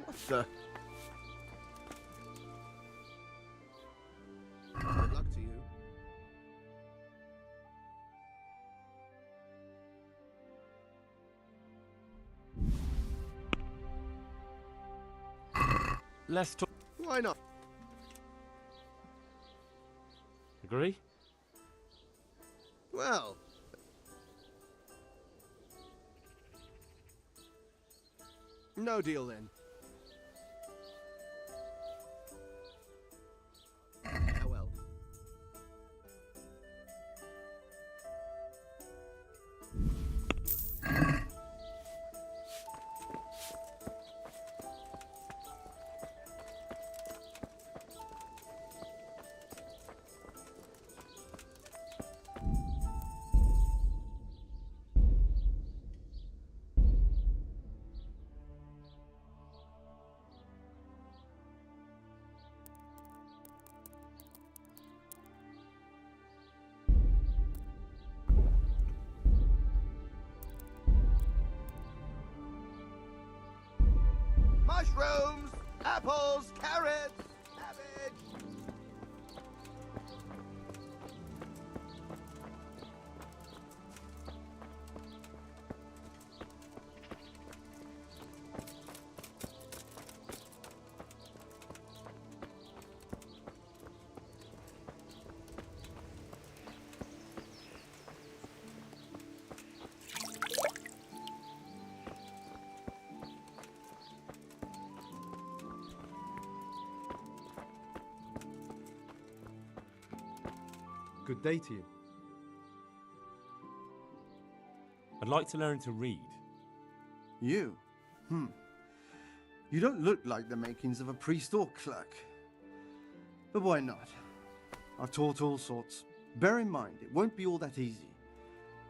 What the? Good luck to you. Let's talk. Why not? Agree? Well. No deal then. Oh well. Mushrooms, apples, carrots, cabbage. Good day to you. I'd like to learn to read. You? You don't look like the makings of a priest or clerk. But why not? I've taught all sorts. Bear in mind, it won't be all that easy.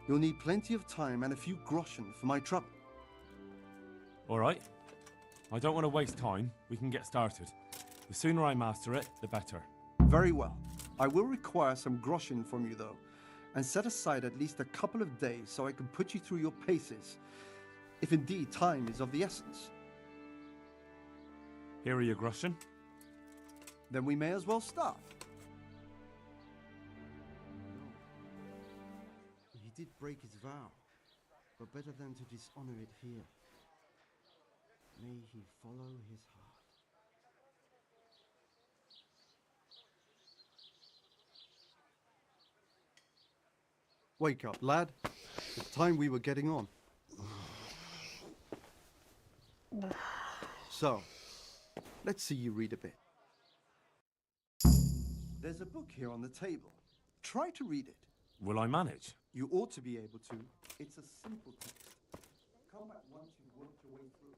You'll need plenty of time and a few groschen for my trouble. All right. I don't want to waste time. We can get started. The sooner I master it, the better. Very well. I will require some groschen from you, though, and set aside at least a couple of days so I can put you through your paces, if indeed time is of the essence. Here are your groschen. Then we may as well start. He did break his vow, but better than to dishonor it here. May he follow his heart. Wake up, lad. It's time we were getting on. So, let's see you read a bit. There's a book here on the table. Try to read it. Will I manage? You ought to be able to. It's a simple text. Come back once you've worked your way through it.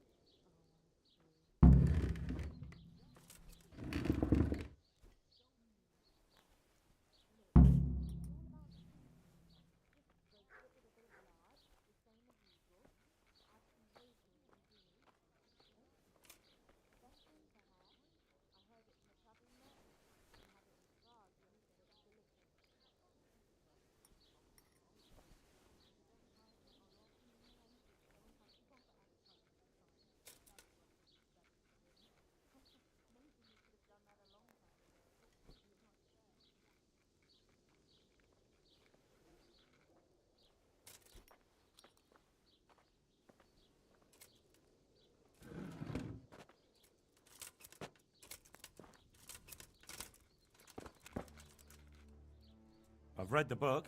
I've read the book.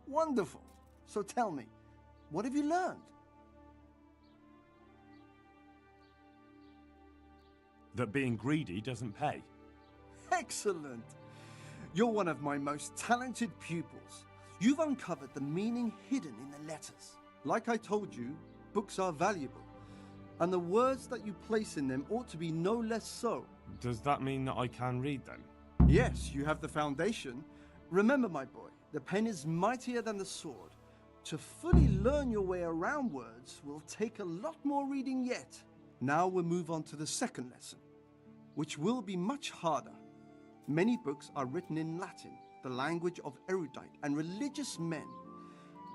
Wonderful. So tell me, what have you learned? That being greedy doesn't pay. Excellent. You're one of my most talented pupils. You've uncovered the meaning hidden in the letters. Like I told you, books are valuable, and the words that you place in them ought to be no less so. Does that mean that I can read them? Yes, you have the foundation. Remember, my boy, the pen is mightier than the sword. To fully learn your way around words will take a lot more reading yet. Now we'll move on to the second lesson, which will be much harder. Many books are written in Latin, the language of erudite and religious men.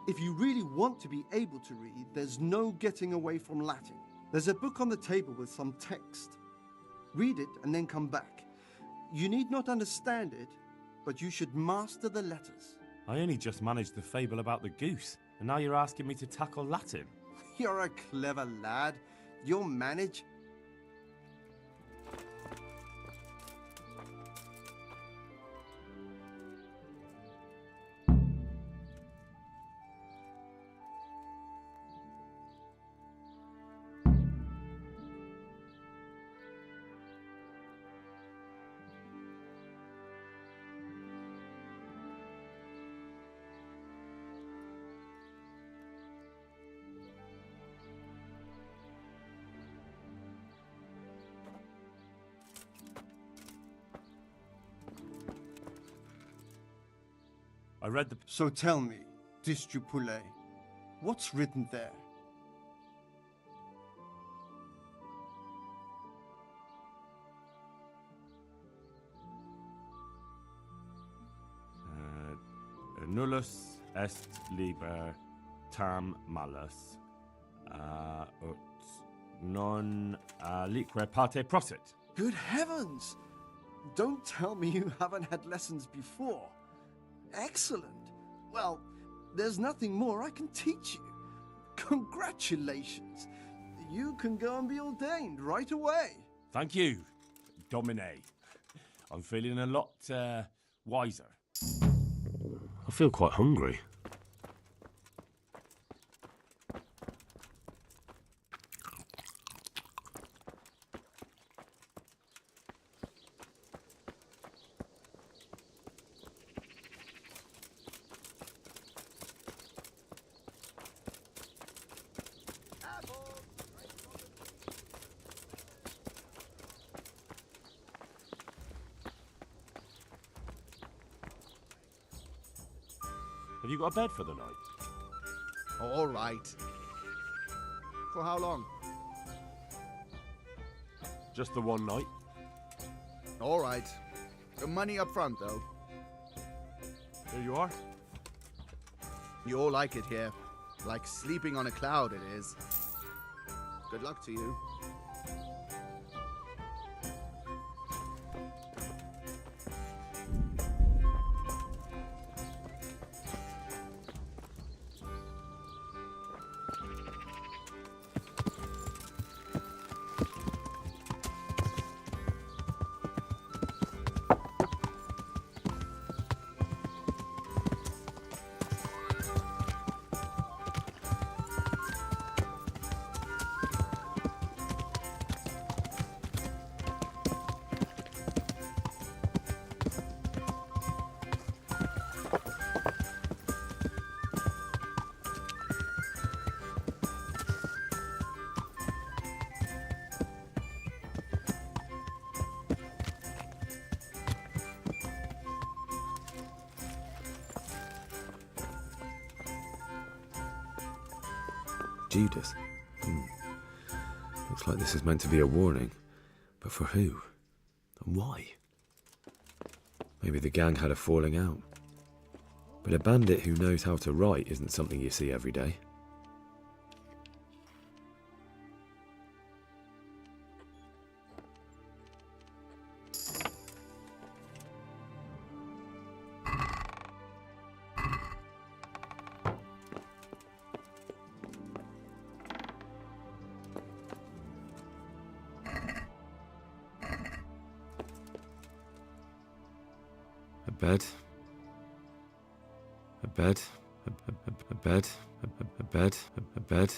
If you really want to be able to read, there's no getting away from Latin. There's a book on the table with some text. Read it and then come back. You need not understand it, but you should master the letters. I only just managed the fable about the goose, and now you're asking me to tackle Latin. You're a clever lad. You'll manage. I read the... So tell me, Distrupule, what's written there? Nullus est liber tam malus, ut non alique parte prosit. Good heavens! Don't tell me you haven't had lessons before. Excellent. Well, there's nothing more I can teach you. Congratulations. You can go and be ordained right away. Thank you, Domine. I'm feeling a lot wiser. I feel quite hungry. Have you got a bed for the night? All right. For how long? Just the one night. All right. The money up front, though. Here you are. You all like it here. Like sleeping on a cloud, it is. Good luck to you. Judas. Looks like this is meant to be a warning. But for who? And why? Maybe the gang had a falling out. But a bandit who knows how to write isn't something you see every day. A bed. A bed. A bed. A bed. A bed.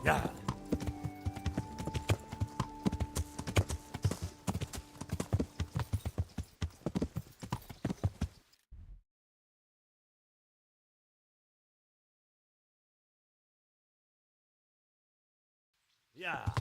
Yeah. Yeah.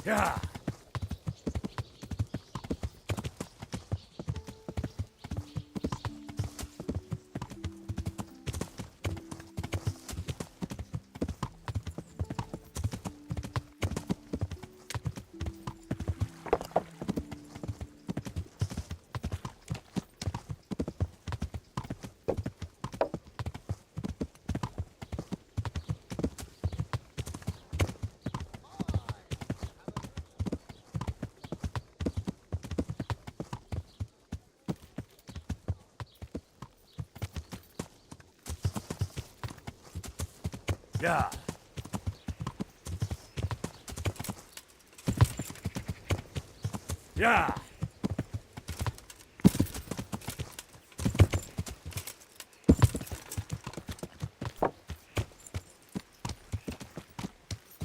Yeah. Yeah. Yeah.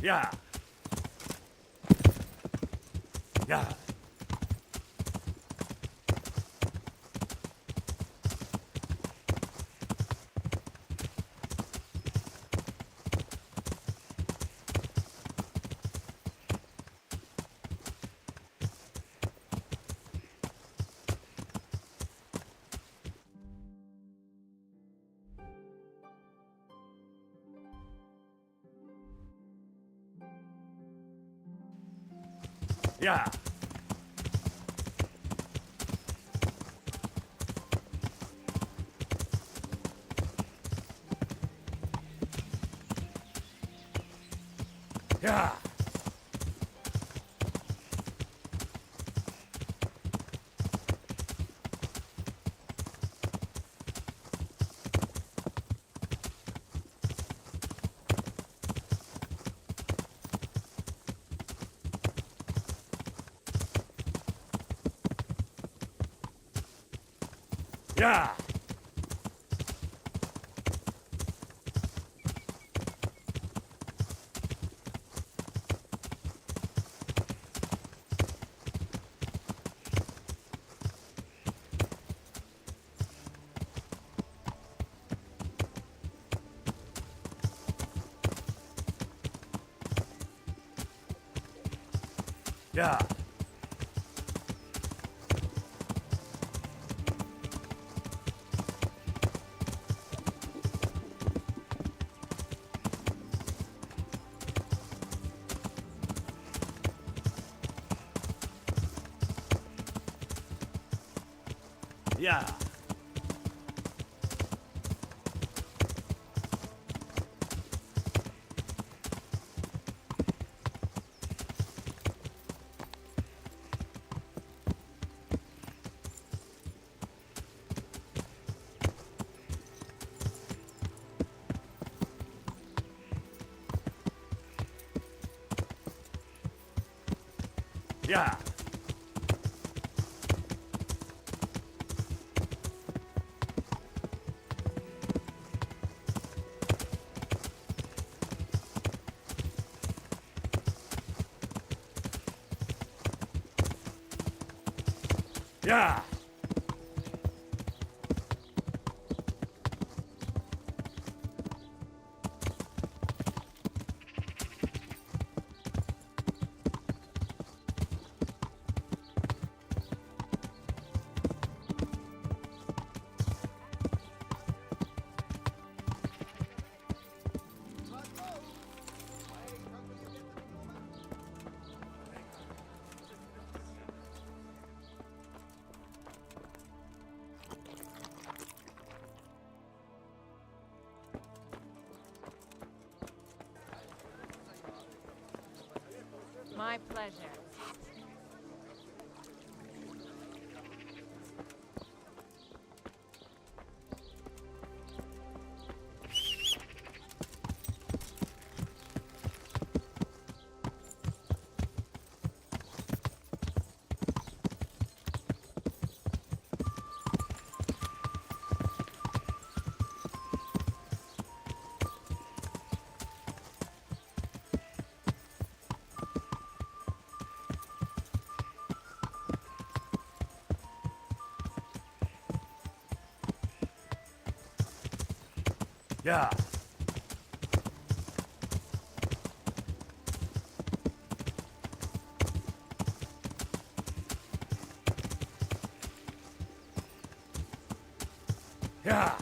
Yeah. Yeah. Yeah. Yeah. Yeah. Yeah. Yeah. Yeah. Yeah. My pleasure. Yeah. Yeah.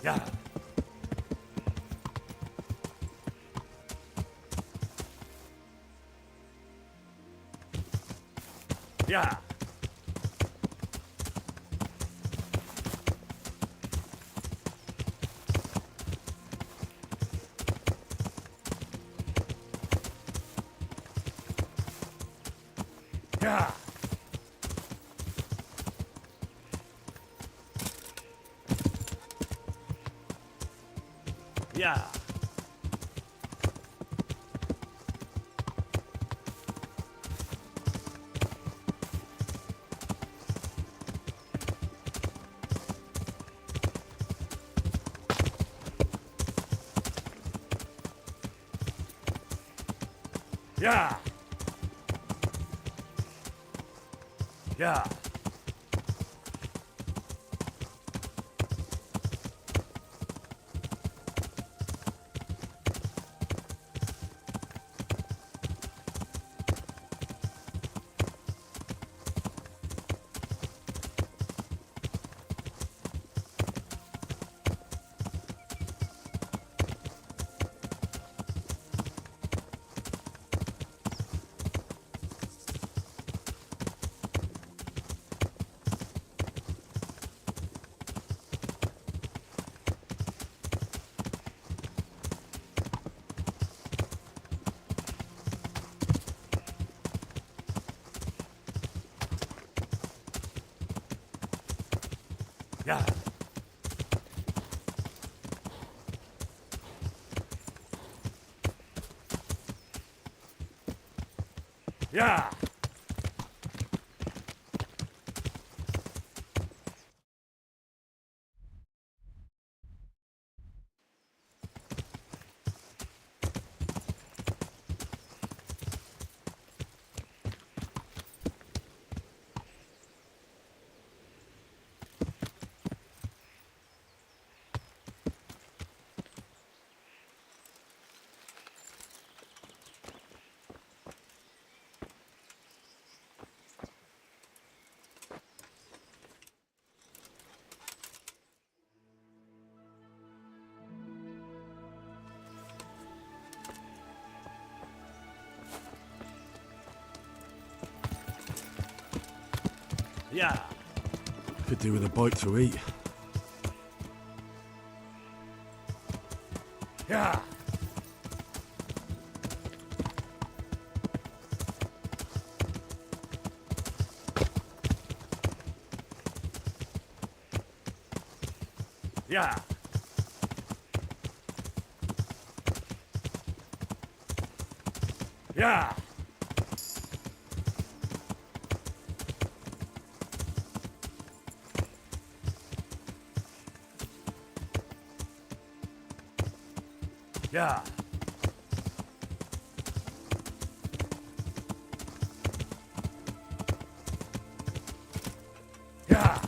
Yeah. Yeah. Yeah. Yeah. Yeah. Yeah. Yeah. Yeah. Yeah. Could do with a bite to eat. Yeah. Yeah. Yeah. Yeah. Yeah.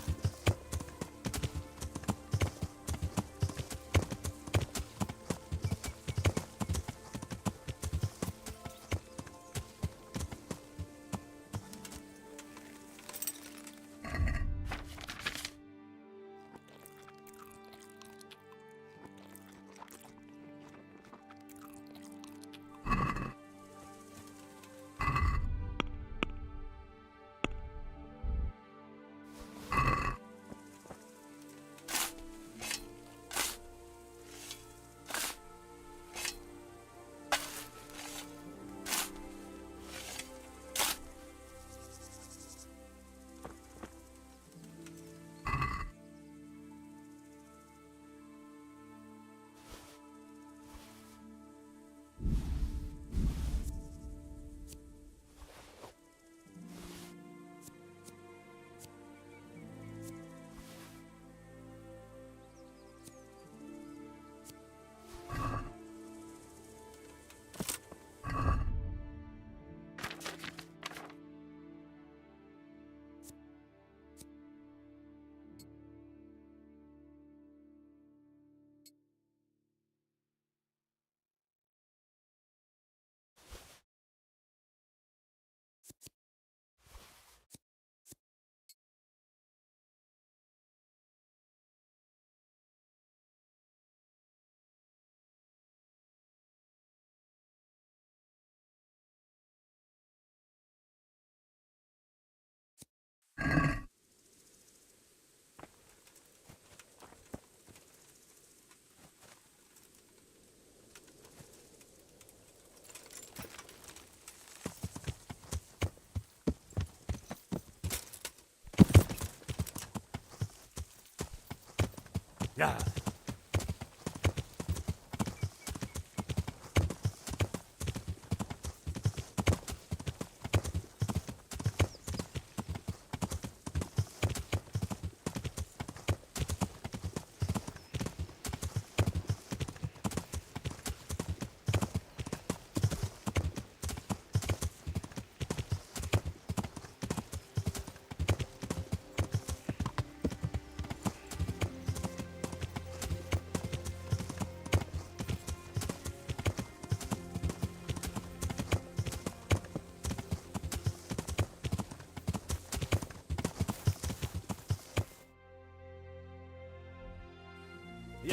Yeah.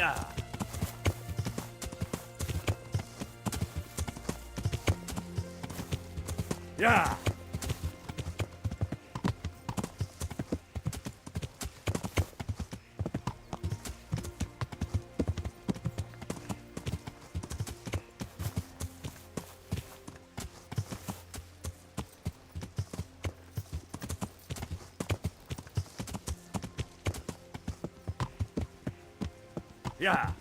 Yeah. Yeah. Yeah.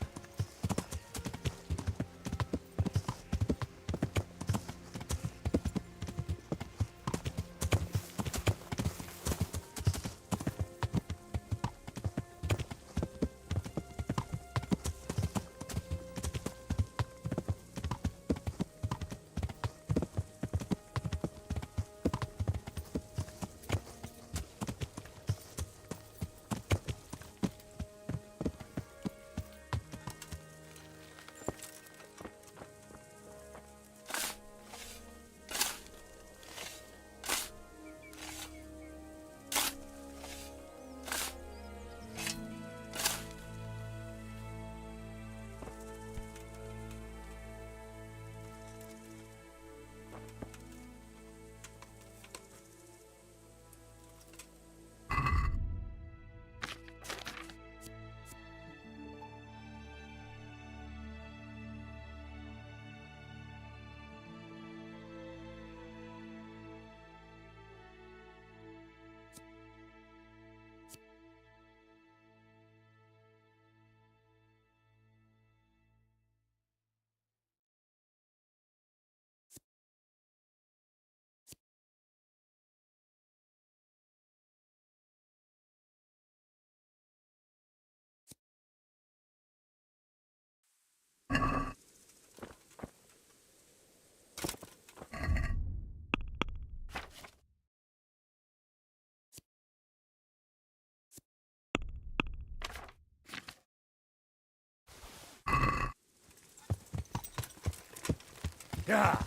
Yeah.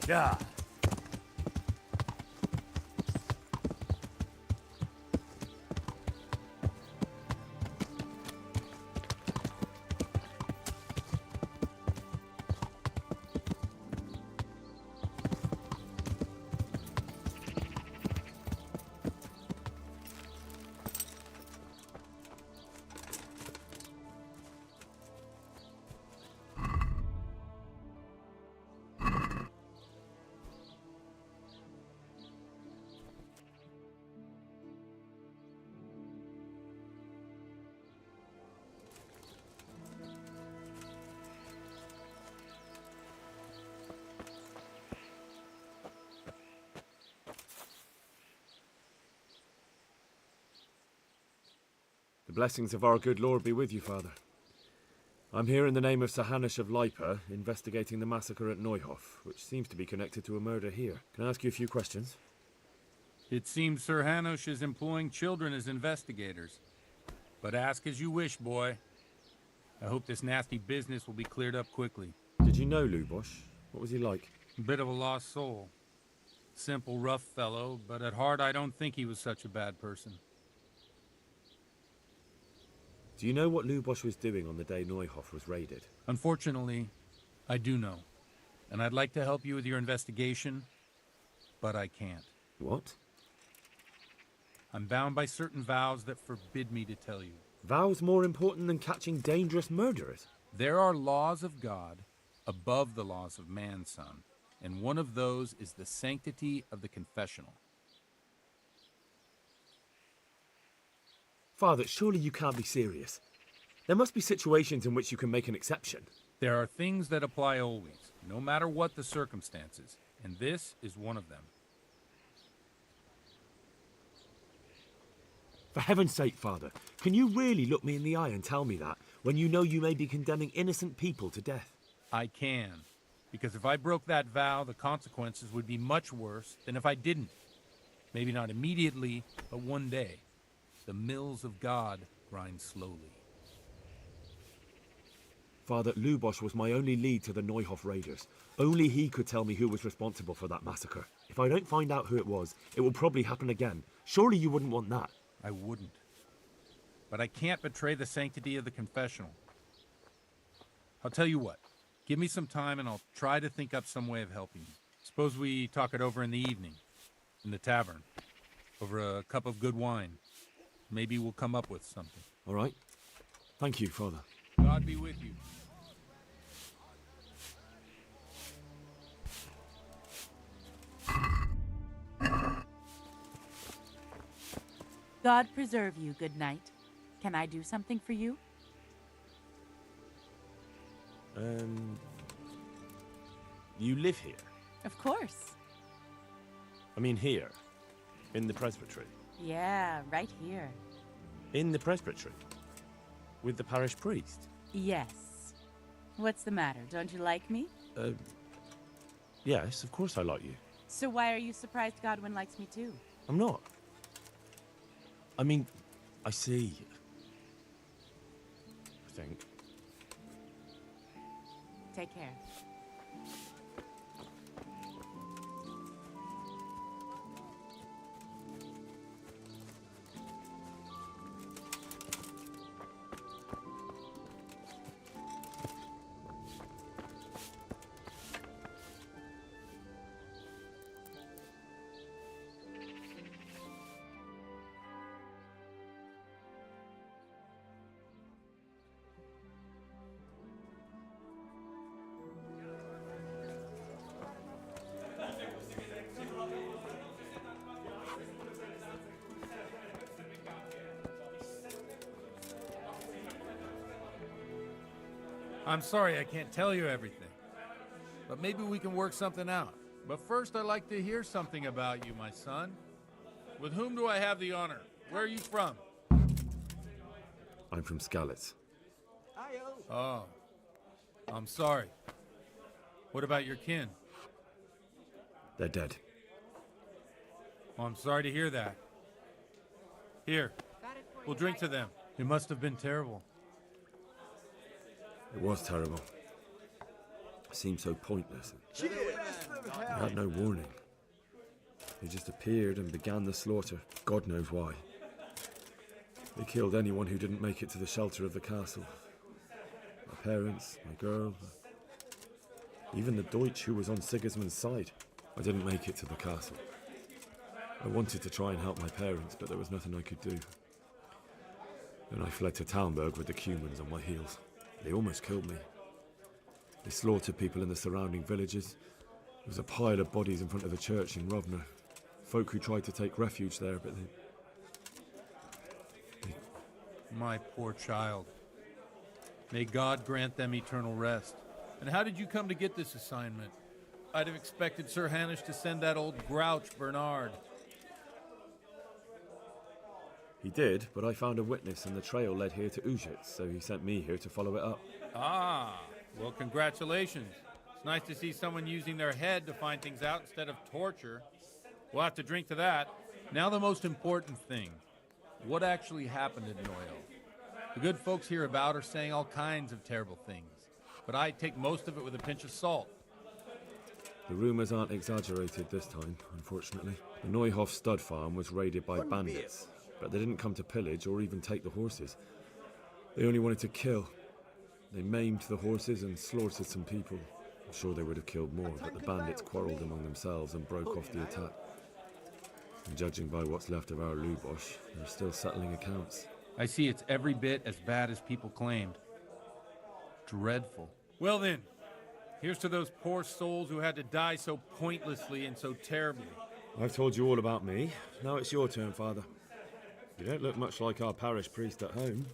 Yeah. The blessings of our good Lord be with you, Father. I'm here in the name of Sir Hanush of Lipa, investigating the massacre at Neuhof, which seems to be connected to a murder here. Can I ask you a few questions? It seems Sir Hanush is employing children as investigators. But ask as you wish, boy. I hope this nasty business will be cleared up quickly. Did you know Lubosh? What was he like? A bit of a lost soul. Simple, rough fellow, but at heart I don't think he was such a bad person. Do you know what Lubosh was doing on the day Neuhof was raided? Unfortunately, I do know. And I'd like to help you with your investigation, but I can't. What? I'm bound by certain vows that forbid me to tell you. Vows more important than catching dangerous murderers? There are laws of God above the laws of man, son, and one of those is the sanctity of the confessional. Father, surely you can't be serious. There must be situations in which you can make an exception. There are things that apply always, no matter what the circumstances, and this is one of them. For heaven's sake, Father, can you really look me in the eye and tell me that, when you know you may be condemning innocent people to death? I can, because if I broke that vow, the consequences would be much worse than if I didn't. Maybe not immediately, but one day. The mills of God grind slowly. Father, Lubosch was my only lead to the Neuhof raiders. Only he could tell me who was responsible for that massacre. If I don't find out who it was, it will probably happen again. Surely you wouldn't want that. I wouldn't. But I can't betray the sanctity of the confessional. I'll tell you what. Give me some time and I'll try to think up some way of helping you. Suppose we talk it over in the evening, in the tavern, over a cup of good wine. Maybe we'll come up with something. All right. Thank you, Father. God be with you. God preserve you, good night. Can I do something for you? You live here? Of course. I mean here, in the presbytery. Yeah, right here. In the presbytery? With the parish priest? Yes. What's the matter? Don't you like me? Yes, of course I like you. So why are you surprised Godwin likes me too? I'm not. I mean, I see. I think. Take care. I'm sorry I can't tell you everything, but maybe we can work something out. But first, I'd like to hear something about you, my son. With whom do I have the honor? Where are you from? I'm from Skalitz. Oh, I'm sorry. What about your kin? They're dead. Oh, I'm sorry to hear that. Here, we'll drink to them. It must have been terrible. It was terrible. It seemed so pointless. They had no warning. They just appeared and began the slaughter. God knows why. They killed anyone who didn't make it to the shelter of the castle. My parents, my girl, even the Deutsch who was on Sigismund's side. I didn't make it to the castle. I wanted to try and help my parents, but there was nothing I could do. Then I fled to Talmberg with the Cumans on my heels. They almost killed me. They slaughtered people in the surrounding villages. There was a pile of bodies in front of the church in Rovna. Folk who tried to take refuge there, but they... My poor child. May God grant them eternal rest. And how did you come to get this assignment? I'd have expected Sir Hanush to send that old grouch, Bernard. He did, but I found a witness and the trail led here to Ujitz, so he sent me here to follow it up. Ah, well, congratulations. It's nice to see someone using their head to find things out instead of torture. We'll have to drink to that. Now the most important thing. What actually happened in Noyo? The good folks hereabout are saying all kinds of terrible things, but I take most of it with a pinch of salt. The rumours aren't exaggerated this time, unfortunately. The Neuhof stud farm was raided by bandits, but they didn't come to pillage or even take the horses. They only wanted to kill. They maimed the horses and slaughtered some people. I'm sure they would have killed more, but the bandits quarrelled among themselves and broke off the attack. And judging by what's left of our Lubosch, they're still settling accounts. I see it's every bit as bad as people claimed. Dreadful. Well then, here's to those poor souls who had to die so pointlessly and so terribly. I've told you all about me. Now it's your turn, Father. You don't look much like our parish priest at home.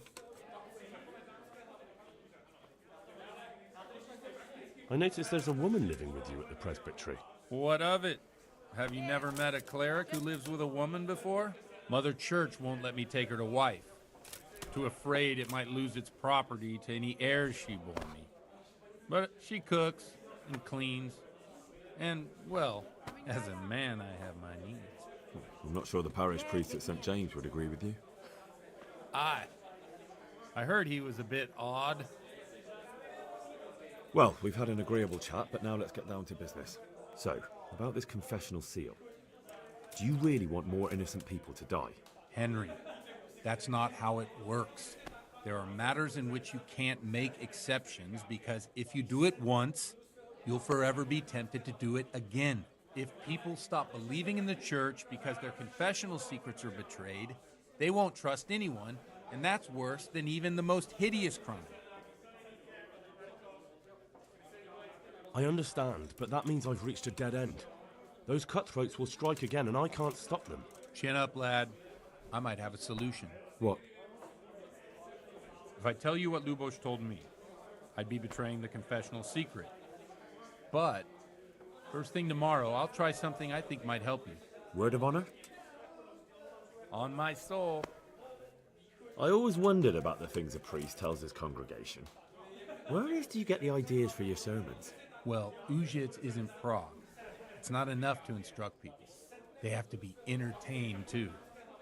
I notice there's a woman living with you at the presbytery. What of it? Have you never met a cleric who lives with a woman before? Mother Church won't let me take her to wife. Too afraid it might lose its property to any heirs she bore me. But she cooks and cleans. And, well, as a man, I have my needs. I'm not sure the parish priest at St. James would agree with you. I heard he was a bit odd. Well, we've had an agreeable chat, but now let's get down to business. So, about this confessional seal. Do you really want more innocent people to die? Henry, that's not how it works. There are matters in which you can't make exceptions because if you do it once, you'll forever be tempted to do it again. If people stop believing in the church because their confessional secrets are betrayed, they won't trust anyone, and that's worse than even the most hideous crime. I understand, but that means I've reached a dead end. Those cutthroats will strike again, and I can't stop them. Chin up, lad. I might have a solution. What? If I tell you what Lubos told me, I'd be betraying the confessional secret. But first thing tomorrow, I'll try something I think might help you. Word of honor? On my soul. I always wondered about the things a priest tells his congregation. Where on earth do you get the ideas for your sermons? Well, Ujits isn't Prague. It's not enough to instruct people. They have to be entertained, too.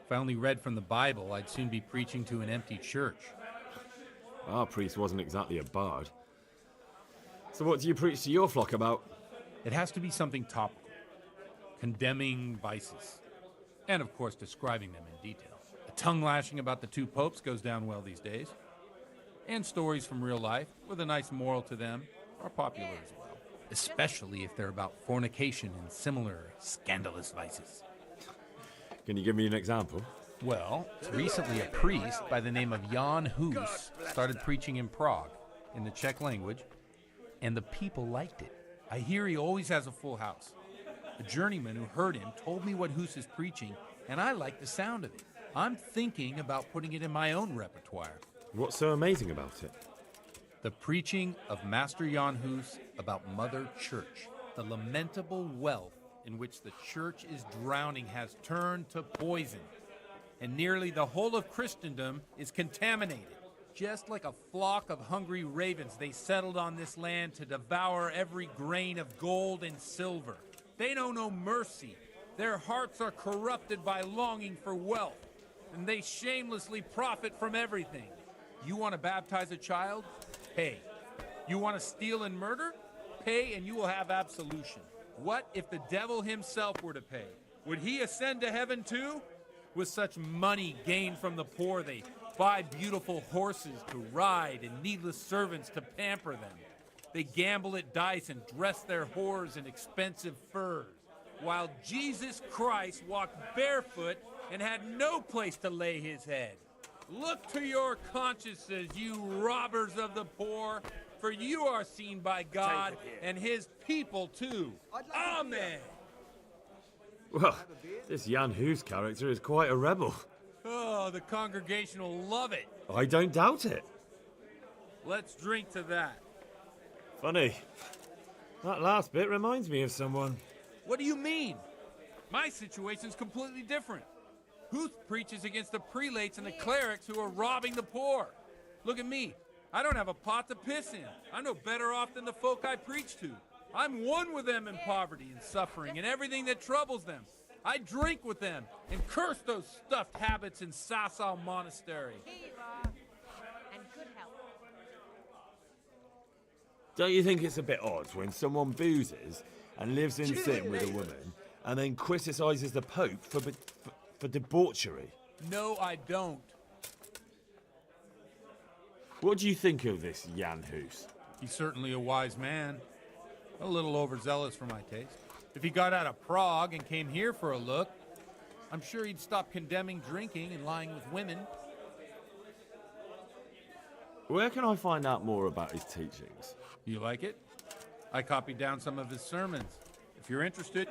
If I only read from the Bible, I'd soon be preaching to an empty church. Our priest wasn't exactly a bard. So what do you preach to your flock about? It has to be something topical. Condemning vices. And, of course, describing them in detail. A tongue lashing about the two popes goes down well these days. And stories from real life, with a nice moral to them, are popular as well. Especially if they're about fornication and similar scandalous vices. Can you give me an example? Well, recently a priest by the name of Jan Hus started preaching in Prague, in the Czech language, and the people liked it. I hear he always has a full house. A journeyman who heard him told me what Hus is preaching, and I like the sound of it. I'm thinking about putting it in my own repertoire. What's so amazing about it? The preaching of Master Jan Hus about Mother Church. The lamentable wealth in which the church is drowning has turned to poison. And nearly the whole of Christendom is contaminated. Just like a flock of hungry ravens, they settled on this land to devour every grain of gold and silver. They know no mercy. Their hearts are corrupted by longing for wealth, and they shamelessly profit from everything. You want to baptize a child? Pay. You want to steal and murder? Pay and you will have absolution. What if the devil himself were to pay? Would he ascend to heaven too? With such money gained from the poor, they buy beautiful horses to ride and needless servants to pamper them. They gamble at dice and dress their whores in expensive furs, while Jesus Christ walked barefoot and had no place to lay his head. Look to your consciences, you robbers of the poor, for you are seen by God and his people too. Amen. Well, this Jan Hus character is quite a rebel. Oh, the congregation will love it. I don't doubt it. Let's drink to that. Funny. That last bit reminds me of someone. What do you mean? My situation's completely different. Huth preaches against the prelates and the clerics who are robbing the poor. Look at me. I don't have a pot to piss in. I'm no better off than the folk I preach to. I'm one with them in poverty and suffering and everything that troubles them. I drink with them and curse those stuffed habits in Sasau Monastery. And good health. Don't you think it's a bit odd when someone boozes and lives in sin with a woman and then criticizes the Pope for debauchery? No, I don't. What do you think of this Jan Hus? He's certainly a wise man. A little overzealous for my taste. If he got out of Prague and came here for a look, I'm sure he'd stop condemning drinking and lying with women. Where can I find out more about his teachings? You like it? I copied down some of his sermons. If you're interested.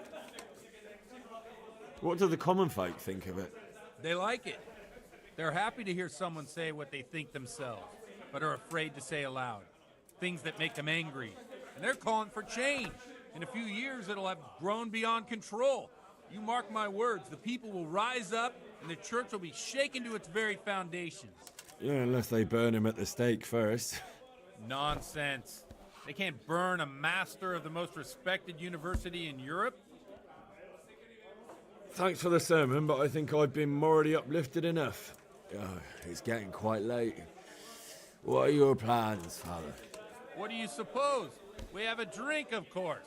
What do the common folk think of it? They like it. They're happy to hear someone say what they think themselves, but are afraid to say aloud. Things that make them angry. And they're calling for change. In a few years, it'll have grown beyond control. You mark my words, the people will rise up, and the church will be shaken to its very foundations. Yeah, unless they burn him at the stake first. Nonsense. They can't burn a master of the most respected university in Europe. Thanks for the sermon, but I think I've been morally uplifted enough. Oh, it's getting quite late. What are your plans, Father? What do you suppose? We have a drink, of course.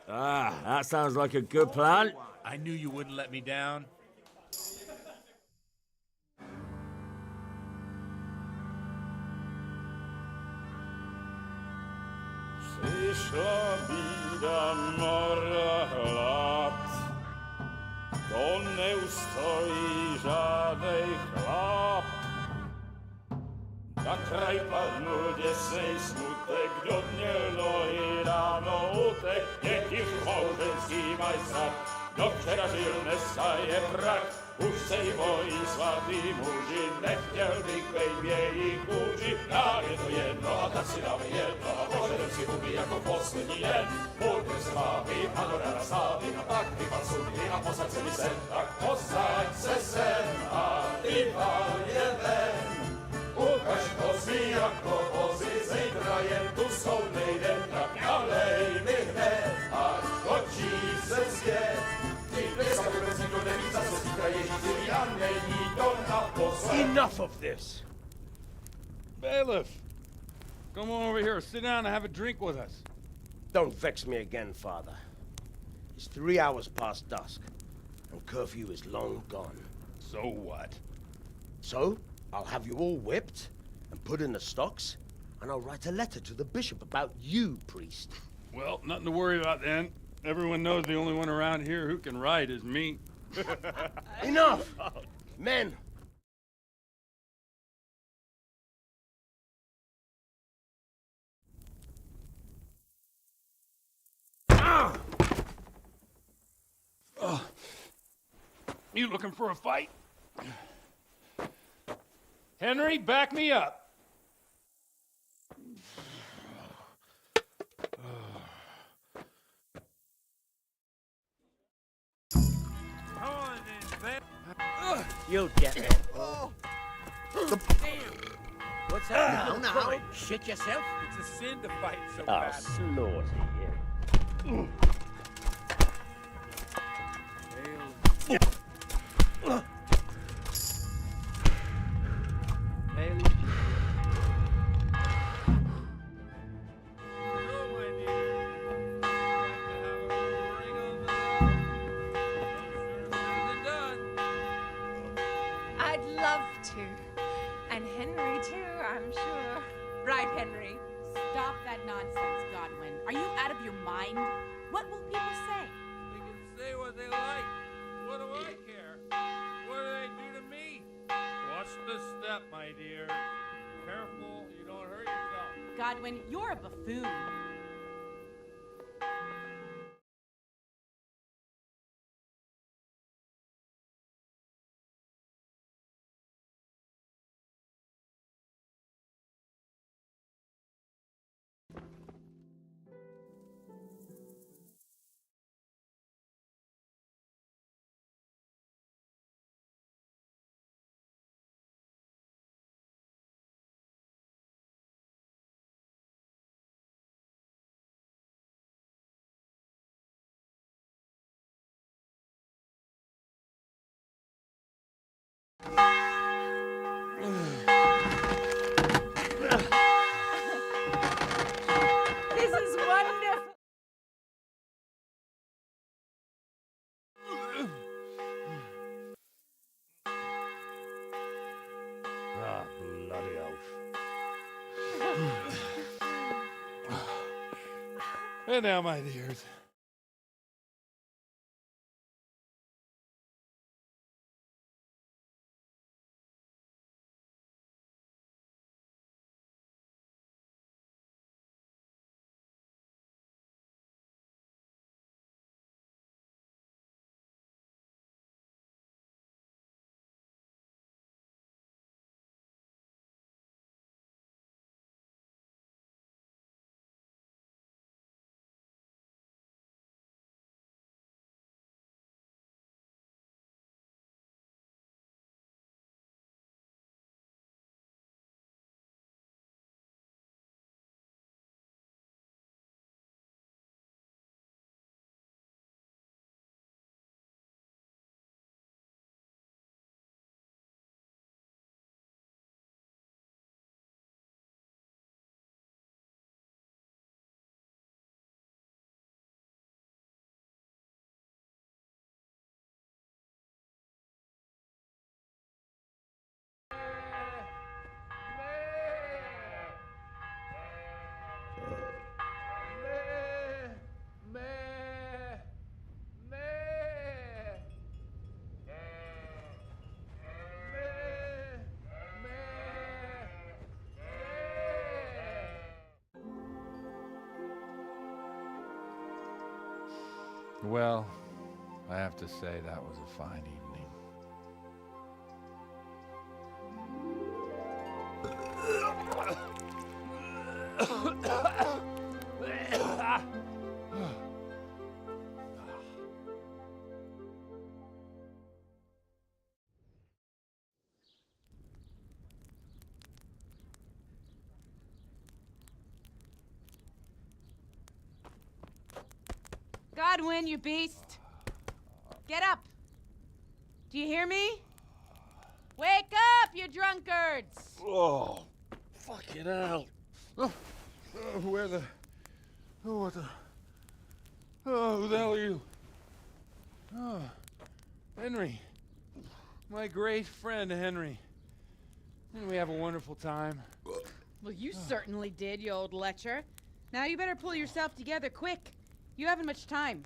Ah, that sounds like a good plan. I knew you wouldn't let me down. Przyszła bida mora lat, to nie ustoi żadnej chlap. Na kraj padł desnej smutek, do mnie loi rano utek, jakiś małżeński majstrat, do wczera żylne staje brak. Už sej bojí svatý muži, nechtěl bych bejbě jí kůži. Nám je to jedno a tak si dáme jedno a požerem si huby jako poslední den. Půjdem se vápí, panorama stávy a pak vypad sudy a posaď se mi sem. Tak posaď se sem a vypad je ven. Ukaž kozy jako vozy, zítra jen tu jsou nejdem, tak nalej mi hned, až točí se zpět. Enough of this! Bailiff! Come on over here, sit down and have a drink with us. Don't vex me again, Father. It's 3 hours past dusk, and curfew is long gone. So what? So, I'll have you all whipped, and put in the stocks, and I'll write a letter to the bishop about you, priest. Well, nothing to worry about then. Everyone knows the only one around here who can write is me. Enough! Men! You looking for a fight? Henry, back me up. You get it. What's that now? Shit yourself? It's a sin to fight so Ah, bad. snort here. I'd love to. And Henry, too, I'm sure. Right, Henry. Stop that nonsense, Godwin. Are you out of your mind? What will people say? They can say what they like. What do I care? What do they do to me? Watch the step, my dear. Careful, you don't hurt yourself. Godwin, you're a buffoon. This is wonderful. Ah, bloody oath. And now, my dears. Well, I have to say that was a fine evening. Godwin, you beast! Get up! Do you hear me? Wake up, you drunkards! Oh, fucking hell. Where the... Oh, what the... Oh, who the hell are you? Oh, Henry. My great friend, Henry. Didn't we have a wonderful time? Well, you certainly did, you old lecher. Now you better pull yourself together quick. You haven't much time.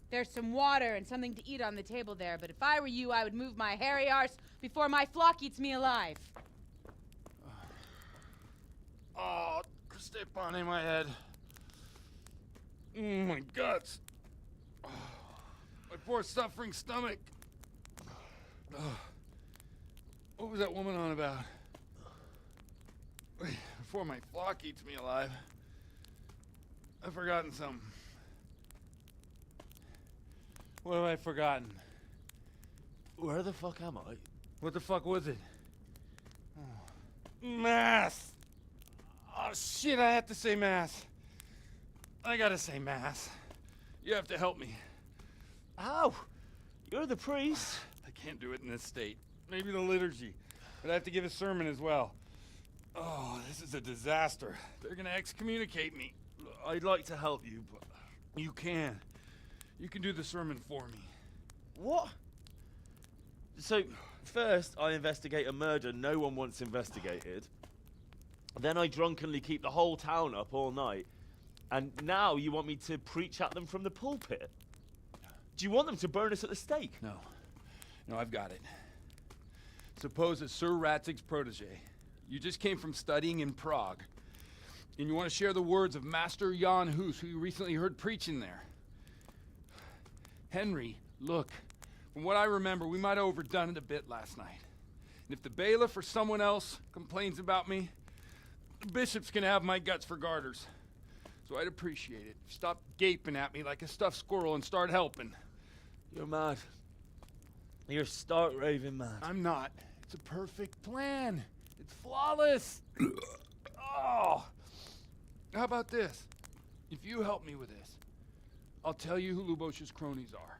There's some water and something to eat on the table there, but if I were you, I would move my hairy arse before my flock eats me alive. Oh, step on my head. Oh, my guts. Oh, my poor suffering stomach. Oh, what was that woman on about? Wait, before my flock eats me alive. I've forgotten something. What have I forgotten? Where the fuck am I? What the fuck was it? Oh. Mass! Oh shit, I have to say mass. I gotta say mass. You have to help me. How? You're the priest. I can't do it in this state. Maybe the liturgy. But I have to give a sermon as well. Oh, this is a disaster. They're gonna excommunicate me. I'd like to help you, but... You can. You can do the sermon for me. What? So, first I investigate a murder no one wants investigated. Then I drunkenly keep the whole town up all night. And now you want me to preach at them from the pulpit? Do you want them to burn us at the stake? No. No, I've got it. Suppose that Sir Ratzig's protege. You just came from studying in Prague. And you want to share the words of Master Jan Hus, who you recently heard preaching there. Henry, look, from what I remember, we might have overdone it a bit last night. And if the bailiff or someone else complains about me, the bishop's gonna have my guts for garters. So I'd appreciate it. Stop gaping at me like a stuffed squirrel and start helping. You're mad. You're stark raving mad. I'm not. It's a perfect plan. It's flawless. Oh. How about this? If you help me with this, I'll tell you who Lubosh's cronies are.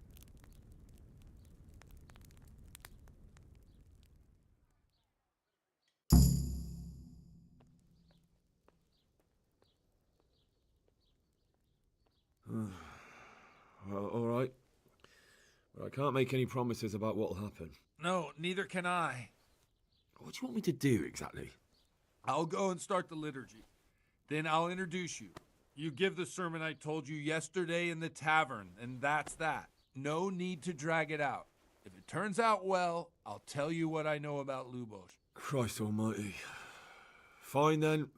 Well, all right. But I can't make any promises about what'll happen. No, neither can I. What do you want me to do exactly? I'll go and start the liturgy. Then I'll introduce you. You give the sermon I told you yesterday in the tavern, and that's that. No need to drag it out. If it turns out well, I'll tell you what I know about Lubosh. Christ almighty. Fine then.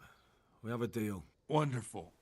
We have a deal. Wonderful.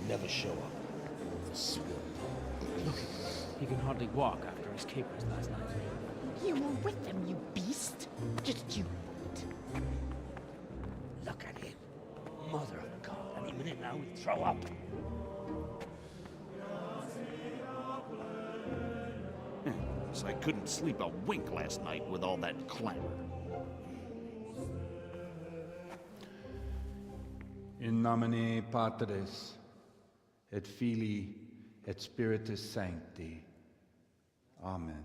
Never show up. Look, he can hardly walk after his capers last night. You were with them, you beast. Just you. Look at him. Mother of God, any minute now he'll throw up. So I couldn't sleep a wink last night with all that clamor. In nomine Patris, et Filii, et Spiritus Sancti. Amen.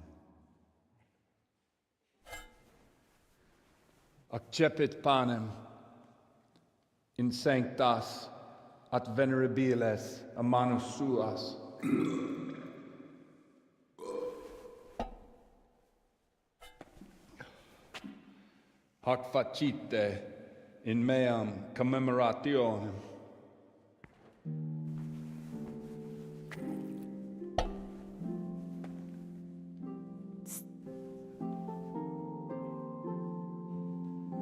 Accepit panem in sanctas at venerabiles a manus suas. Hac facite in meam commemorationem.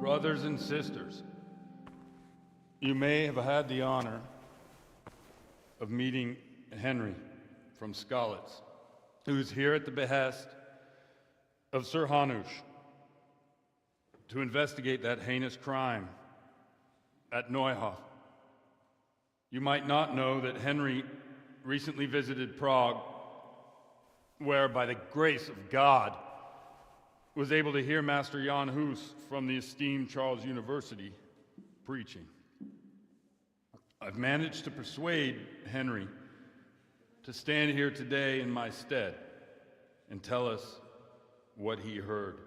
Brothers and sisters, you may have had the honor of meeting Henry from Skalitz, who is here at the behest of Sir Hanush to investigate that heinous crime at Neuhof. You might not know that Henry recently visited Prague, where, by the grace of God, was able to hear Master Jan Hus from the esteemed Charles University preaching. I've managed to persuade Henry to stand here today in my stead and tell us what he heard.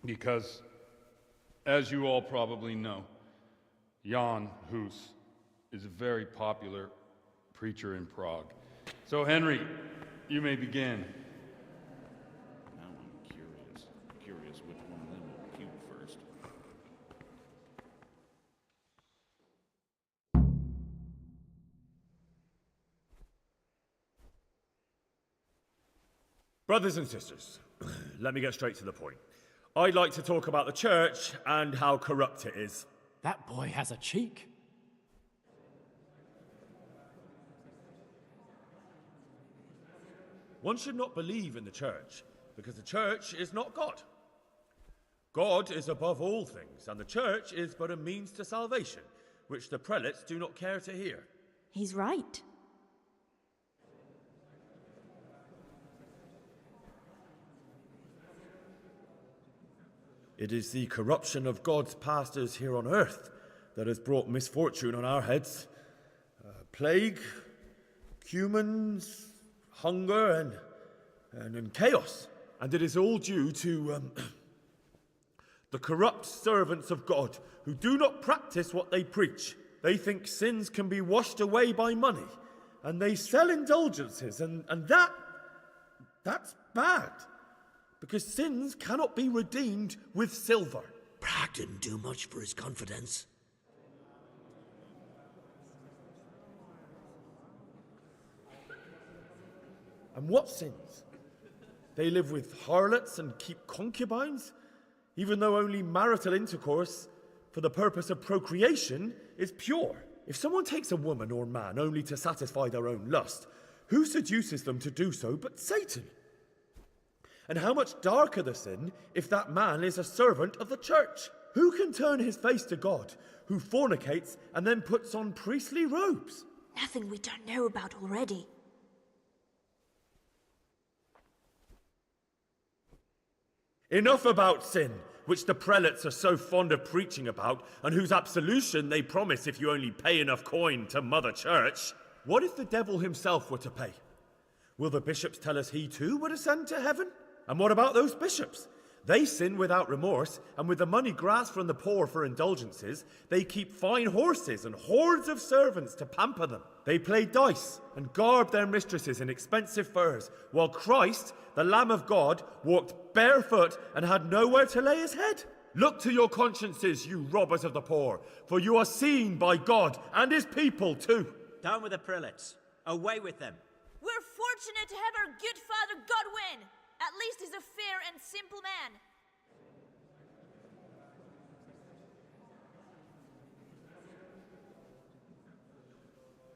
Because, as you all probably know, Jan Hus is a very popular preacher in Prague. So, Henry, you may begin. Now I'm curious which one of them will puke first. Brothers and sisters, let me get straight to the point. I'd like to talk about the church and how corrupt it is. That boy has a cheek. One should not believe in the church, because the church is not God. God is above all things, and the church is but a means to salvation, which the prelates do not care to hear. He's right. It is the corruption of God's pastors here on earth that has brought misfortune on our heads. Plague, humans, hunger, and chaos. And it is all due to the corrupt servants of God who do not practice what they preach. They think sins can be washed away by money, and they sell indulgences, and that's bad. Because sins cannot be redeemed with silver. Prague didn't do much for his confidence. And what sins? They live with harlots and keep concubines, even though only marital intercourse for the purpose of procreation is pure. If someone takes a woman or man only to satisfy their own lust, who seduces them to do so but Satan? And how much darker the sin if that man is a servant of the church? Who can turn his face to God, who fornicates and then puts on priestly robes? Nothing we don't know about already. Enough about sin, which the prelates are so fond of preaching about, and whose absolution they promise if you only pay enough coin to Mother Church. What if the devil himself were to pay? Will the bishops tell us he too would ascend to heaven? And what about those bishops? They sin without remorse, and with the money grasped from the poor for indulgences, they keep fine horses and hordes of servants to pamper them. They play dice and garb their mistresses in expensive furs, while Christ, the Lamb of God, walked barefoot and had nowhere to lay his head. Look to your consciences, you robbers of the poor, for you are seen by God and his people too. Down with the prelates. Away with them. We're fortunate to have our good Father Godwin. At least he's a fair and simple man.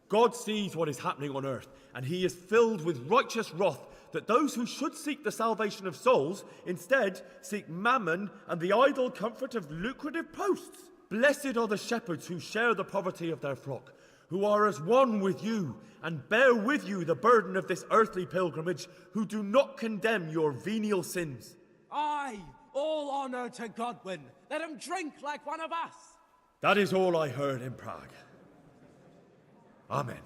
God sees what is happening on earth, and he is filled with righteous wrath that those who should seek the salvation of souls instead seek mammon and the idle comfort of lucrative posts. Blessed are the shepherds who share the poverty of their flock, who are as one with you and bear with you the burden of this earthly pilgrimage, who do not condemn your venial sins. Aye, all honor to Godwin. Let him drink like one of us. That is all I heard in Prague. Amen.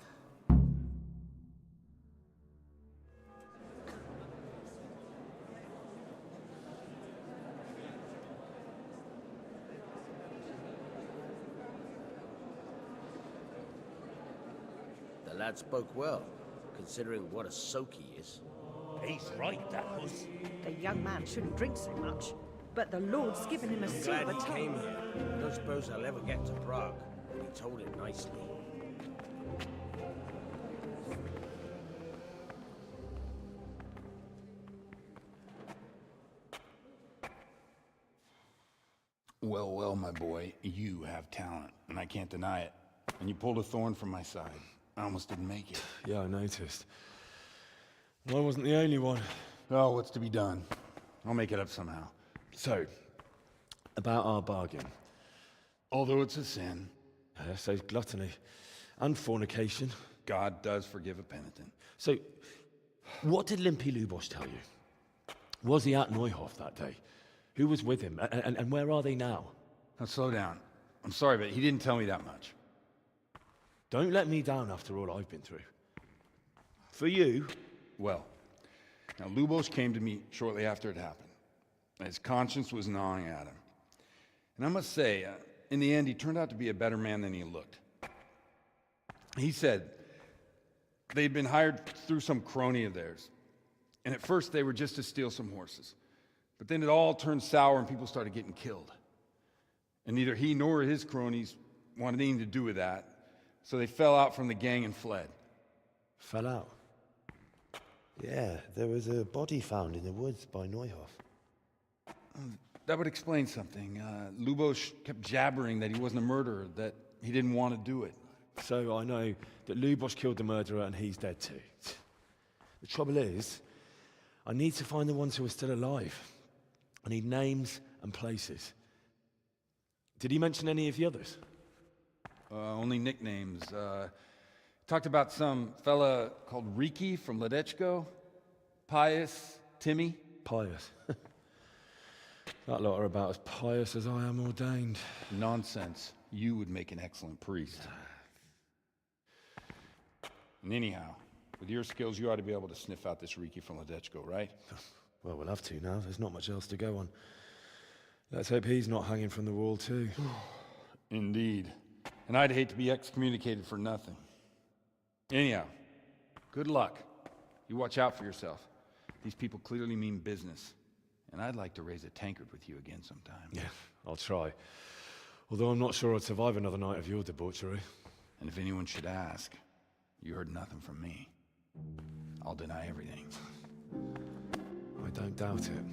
lad spoke well, considering what a soak he is. He's right, that was. The young man shouldn't drink so much, but the Lord's given him a I'm silver glad he tongue. came here. I don't suppose I'll ever get to Prague, but he told it nicely. Well, well, my boy, you have talent, and I can't deny it. And you pulled a thorn from my side. I almost didn't make it. Yeah, I noticed. I wasn't the only one. Oh, what's to be done? I'll make it up somehow. So, about our bargain. Although it's a sin. So gluttony and fornication. God does forgive a penitent. So, what did Limpy Lubosh tell you? Was he at Neuhof that day? Who was with him? And where are they now? Now, slow down. I'm sorry, but he didn't tell me that much. Don't let me down after all I've been through. For you... Well, now Lubosh came to me shortly after it happened. His conscience was gnawing at him. And I must say, in the end, he turned out to be a better man than he looked. He said they'd been hired through some crony of theirs. And at first they were just to steal some horses. But then it all turned sour and people started getting killed. And neither he nor his cronies wanted anything to do with that. So they fell out from the gang and fled. Fell out? Yeah, there was a body found in the woods by Neuhof. That would explain something. Lubosh kept jabbering that he wasn't a murderer, that he didn't want to do it. So I know that Lubosh killed the murderer and he's dead too. The trouble is, I need to find the ones who are still alive. I need names and places. Did he mention any of the others? Only nicknames. Talked about some fella called Riki from Ledechko, Pius, Timmy. Pius. That lot are about as pious as I am ordained. Nonsense. You would make an excellent priest. And anyhow, with your skills, you ought to be able to sniff out this Riki from Ledechko, right? Well, we'll have to now. There's not much else to go on. Let's hope he's not hanging from the wall too. Indeed. And I'd hate to be excommunicated for nothing. Anyhow, good luck. You watch out for yourself. These people clearly mean business. And I'd like to raise a tankard with you again sometime. Yeah, I'll try. Although I'm not sure I'd survive another night of your debauchery. And if anyone should ask, you heard nothing from me. I'll deny everything. I don't doubt it.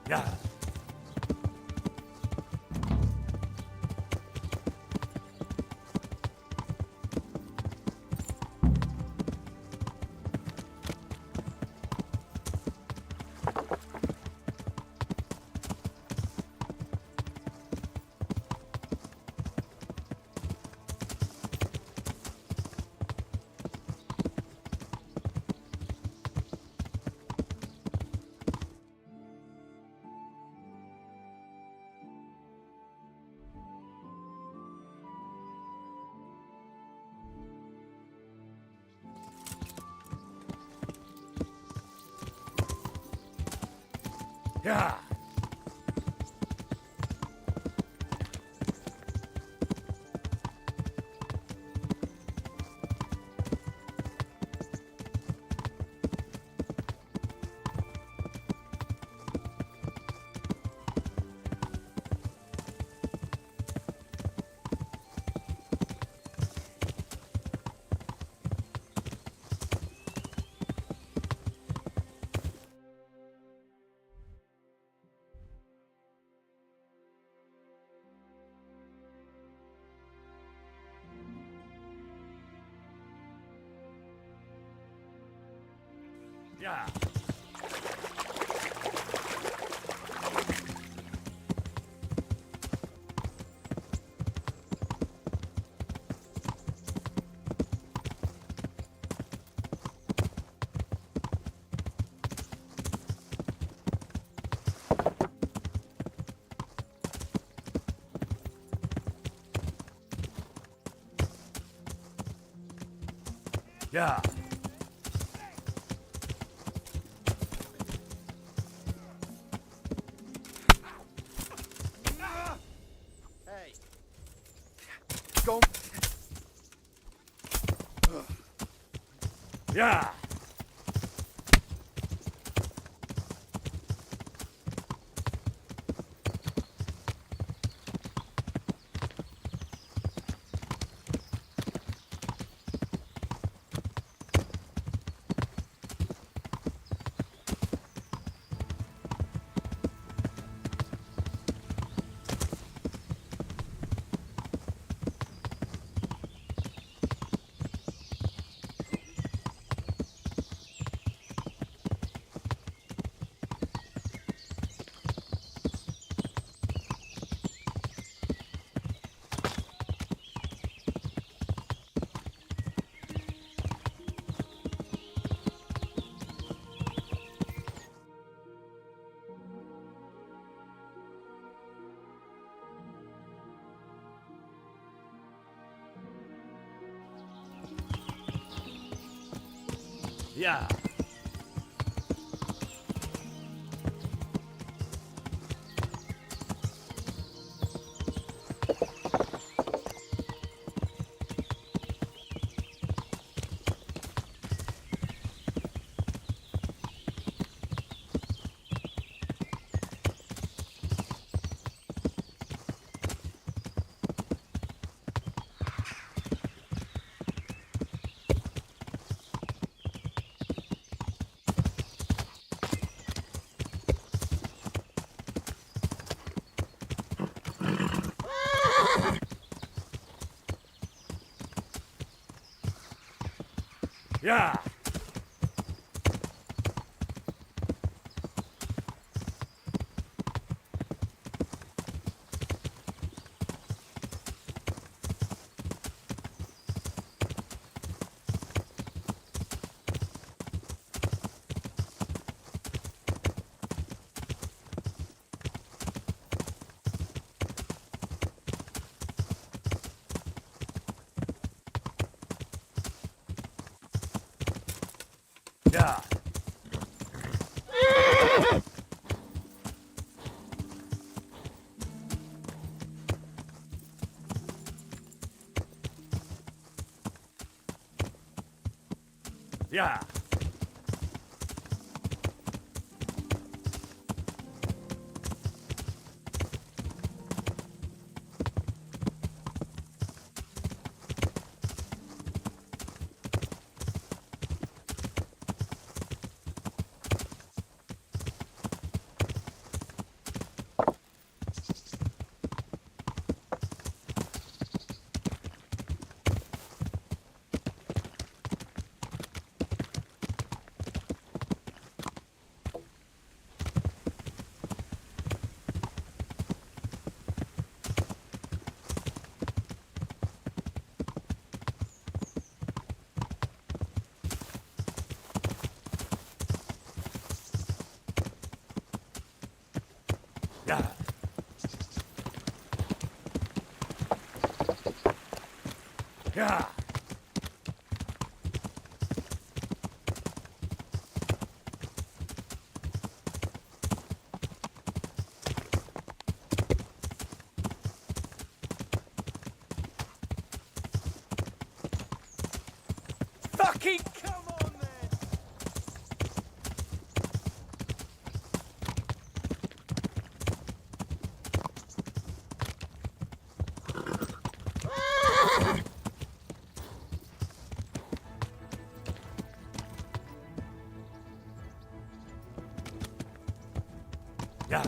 Yeah. Yeah. Yeah. Yeah. Hey. Go. Yeah. Yeah. Yeah. Yeah. Yeah. Yeah. Yeah. Fucking come on, then! Yeah.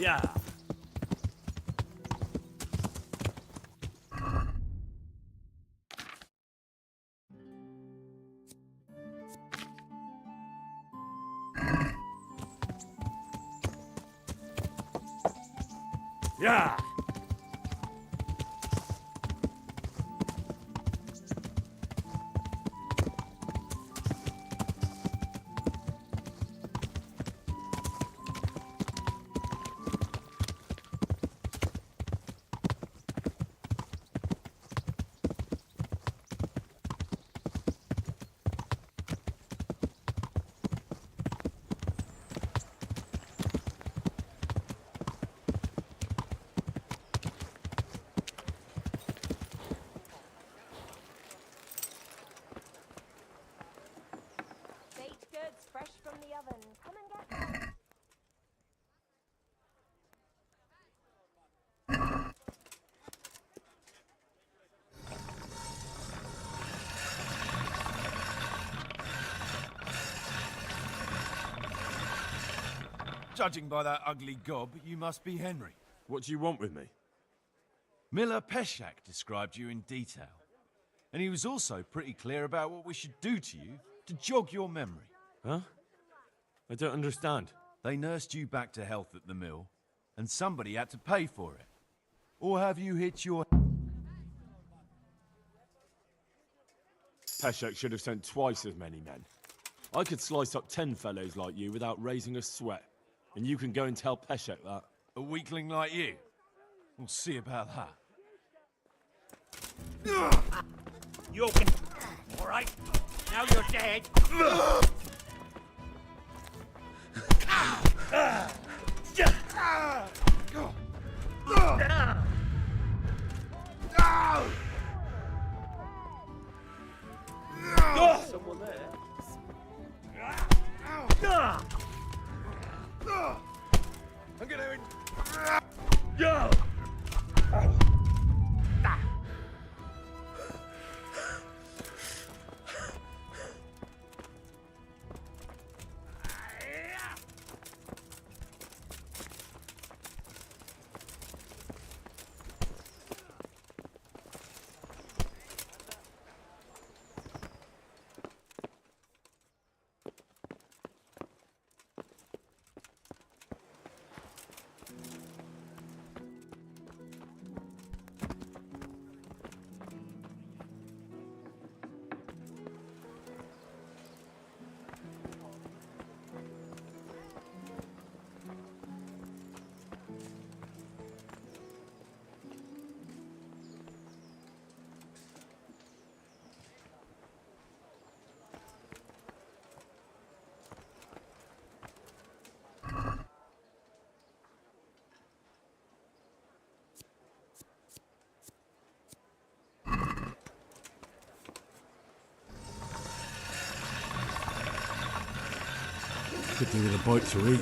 Yeah. Yeah. Baked goods fresh from the oven. Come and get them. Judging by that ugly gob, you must be Henry. What do you want with me? Miller Peshak described you in detail. And he was also pretty clear about what we should do to you to jog your memory. Huh? I don't understand. They nursed you back to health at the mill, and somebody had to pay for it. Or have you hit your... Peshek should have sent twice as many men. I could slice up 10 fellows like you without raising a sweat. And you can go and tell Peshek that. A weakling like you? We'll see about that. You can... All right. Now you're dead. Someone there? I'm gonna... Go! Could do with a bite to eat.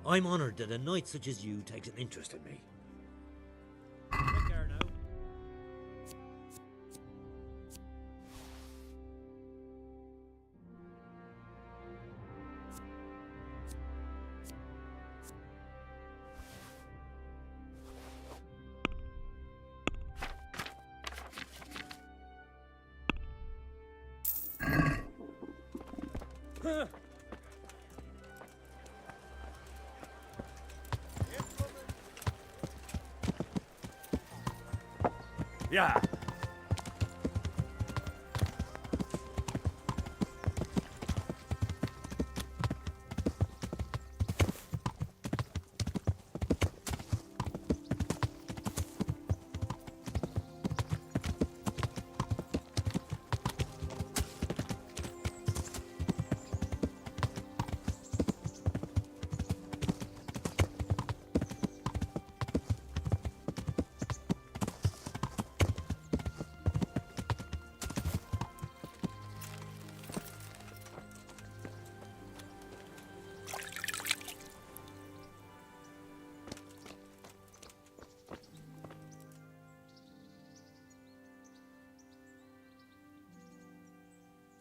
I'm honored that a knight such as you takes an interest in me. Yeah.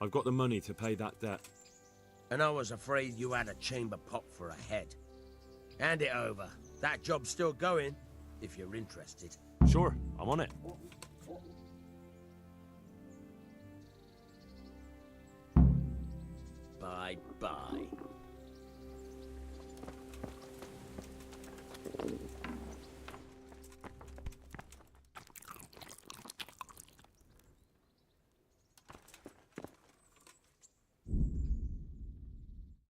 I've got the money to pay that debt. And I was afraid you had a chamber pot for a head. Hand it over. That job's still going, if you're interested. Sure, I'm on it. Bye-bye.